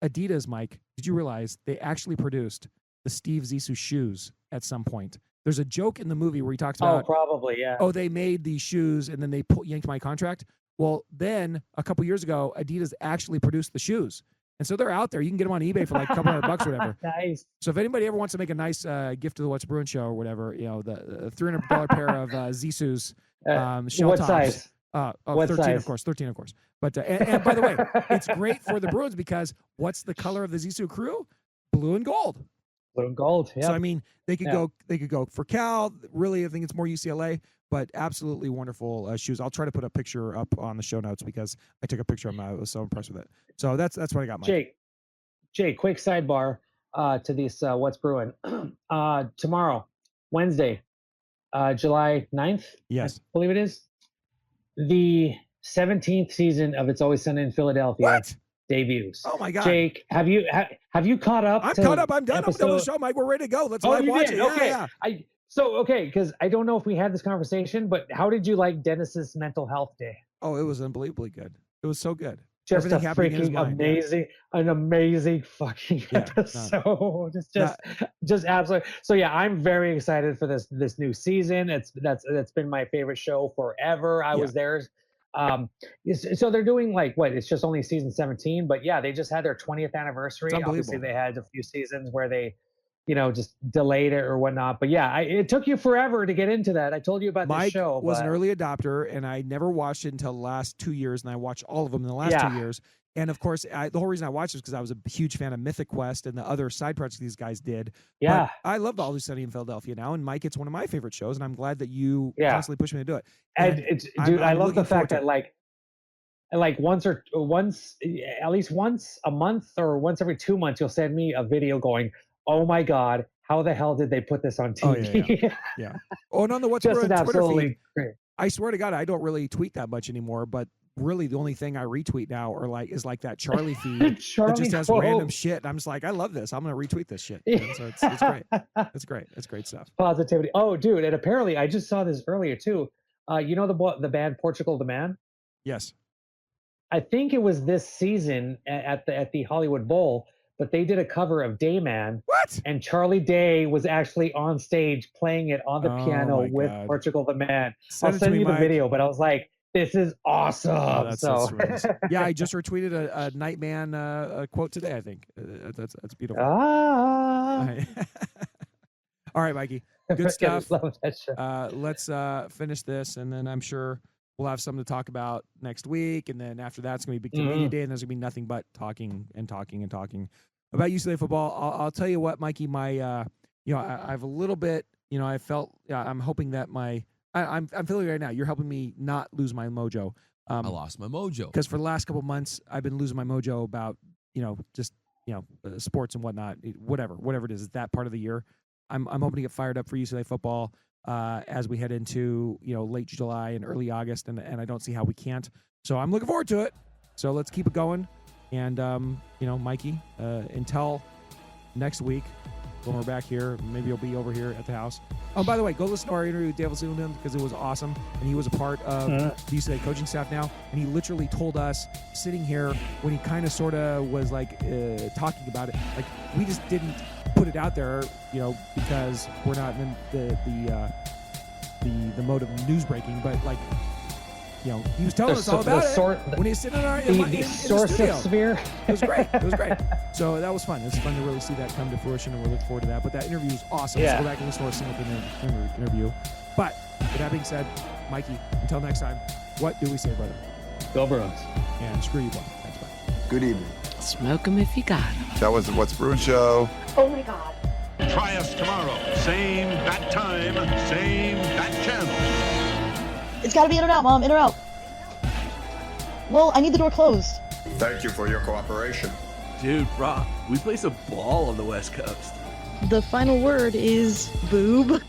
Speaker 3: Adidas, Mike, did you realize they actually produced the Steve Zissou shoes at some point? There's a joke in the movie where he talks about,
Speaker 4: probably, yeah.
Speaker 3: Oh, they made these shoes and then they yanked my contract. Well, then a couple years ago, Adidas actually produced the shoes. And so they're out there. You can get them on eBay for like a couple $100 or whatever.
Speaker 4: Nice.
Speaker 3: So if anybody ever wants to make a nice gift to the What's Bruin show or whatever, the $300 pair of Zissou's shell
Speaker 4: what
Speaker 3: tops.
Speaker 4: size?
Speaker 3: What
Speaker 4: 13,
Speaker 3: size? 13, of course. But and by the way, it's great for the Bruins because what's the color of the Zissou crew? Blue and gold.
Speaker 4: Blue and gold. Yeah.
Speaker 3: So I mean, they could go for Cal. Really, I think it's more UCLA, but absolutely wonderful shoes. I'll try to put a picture up on the show notes because I took a picture of them. I was so impressed with it. So that's what I got, Mike.
Speaker 4: Jake, quick sidebar to this What's Brewing. Tomorrow, Wednesday, July 9th.
Speaker 3: Yes.
Speaker 4: I believe it is. The 17th season of It's Always Sunny in Philadelphia debuts.
Speaker 3: Oh my God,
Speaker 4: Jake, have you caught up?
Speaker 3: I'm caught up. I'm done. I'm done with the show, Mike. We're ready to go. Let's live watch it.
Speaker 4: Okay.
Speaker 3: Yeah.
Speaker 4: Because I don't know if we had this conversation, but how did you like Dennis's mental health day?
Speaker 3: Oh, it was unbelievably good. It was so good.
Speaker 4: Just
Speaker 3: Everything
Speaker 4: a freaking amazing, an amazing fucking episode. Just absolutely. So yeah, I'm very excited for this new season. That's been my favorite show forever. I was there. So they're doing like what? It's just only season 17, but yeah, they just had their 20th anniversary. Obviously, they had a few seasons where they, just delayed it or whatnot. But yeah, it took you forever to get into that. I told you about this show.
Speaker 3: Mike was an early adopter, and I never watched it until the last 2 years, and I watched all of them in the last 2 years. And of course, the whole reason I watched it was because I was a huge fan of Mythic Quest and the other side projects these guys did.
Speaker 4: Yeah.
Speaker 3: But I love Always Sunny in Philadelphia now, and Mike, it's one of my favorite shows, and I'm glad that you constantly push me to do it.
Speaker 4: And I love the fact that like at least once a month or once every 2 months, you'll send me a video going, oh my God, how the hell did they put this on TV?
Speaker 3: Yeah. Oh, and on the What's Bruin Twitter feed, I swear to God, I don't really tweet that much anymore, but really the only thing I retweet now is like that Charlie feed that just has random shit. And I'm just like, I love this. I'm going to retweet this shit. And so it's great. It's great. It's great stuff.
Speaker 4: Positivity. Oh, dude. And apparently I just saw this earlier too. The band Portugal the Man?
Speaker 3: Yes.
Speaker 4: I think it was this season at the Hollywood Bowl, but they did a cover of Dayman.
Speaker 3: What?
Speaker 4: And Charlie Day was actually on stage playing it on the piano with Portugal the Man. I'll send you the video, but I was like, this is awesome. Oh,
Speaker 3: that's so yeah, I just retweeted a Nightman quote today, I think. That's beautiful. All right, Mikey. Good stuff. Let's finish this, and then I'm sure we'll have something to talk about next week. And then after that, it's going to be Big Ten Media Day, and there's going to be nothing but talking about UCLA football. I'll tell you what, Mikey, I have a little bit, I felt, I'm hoping that I'm feeling right now, you're helping me not lose my mojo.
Speaker 7: I lost my mojo.
Speaker 3: Because for the last couple months, I've been losing my mojo about, just, sports and whatnot, whatever it is, that part of the year. I'm hoping to get fired up for UCLA football as we head into, late July and early August, and I don't see how we can't. So I'm looking forward to it. So let's keep it going. And, Mikey, until next week, when we're back here, maybe you'll be over here at the house. Oh, by the way, go listen to our interview with David Singleton because it was awesome. And he was a part of the UCLA coaching staff now. And he literally told us sitting here when he kind of sort of was like talking about it. Like, we just didn't put it out there, because we're not in the mode of news breaking. But like, he was telling us all about it when he was sitting in the studio.
Speaker 4: Sphere.
Speaker 3: It was great. It was great. So that was fun. It was fun to really see that come to fruition, and we're looking forward to that. But that interview was awesome.
Speaker 4: Yeah.
Speaker 3: Let's go back and listen to our Singleton interview. But with that being said, Mikey, until next time, what do we say, brother?
Speaker 4: Go Bruins.
Speaker 3: And screw you both. Thanks, bye.
Speaker 8: Good evening.
Speaker 9: Smoke 'em if you got 'em.
Speaker 8: That was the What's Bruin Show.
Speaker 10: Oh my God.
Speaker 11: Try us tomorrow. Same bat time, same bat channel.
Speaker 10: It's got to be in or out, Mom. In or out. Well, I need the door closed.
Speaker 6: Thank you for your cooperation.
Speaker 5: Dude, bro, we play some ball on the West Coast.
Speaker 10: The final word is boob.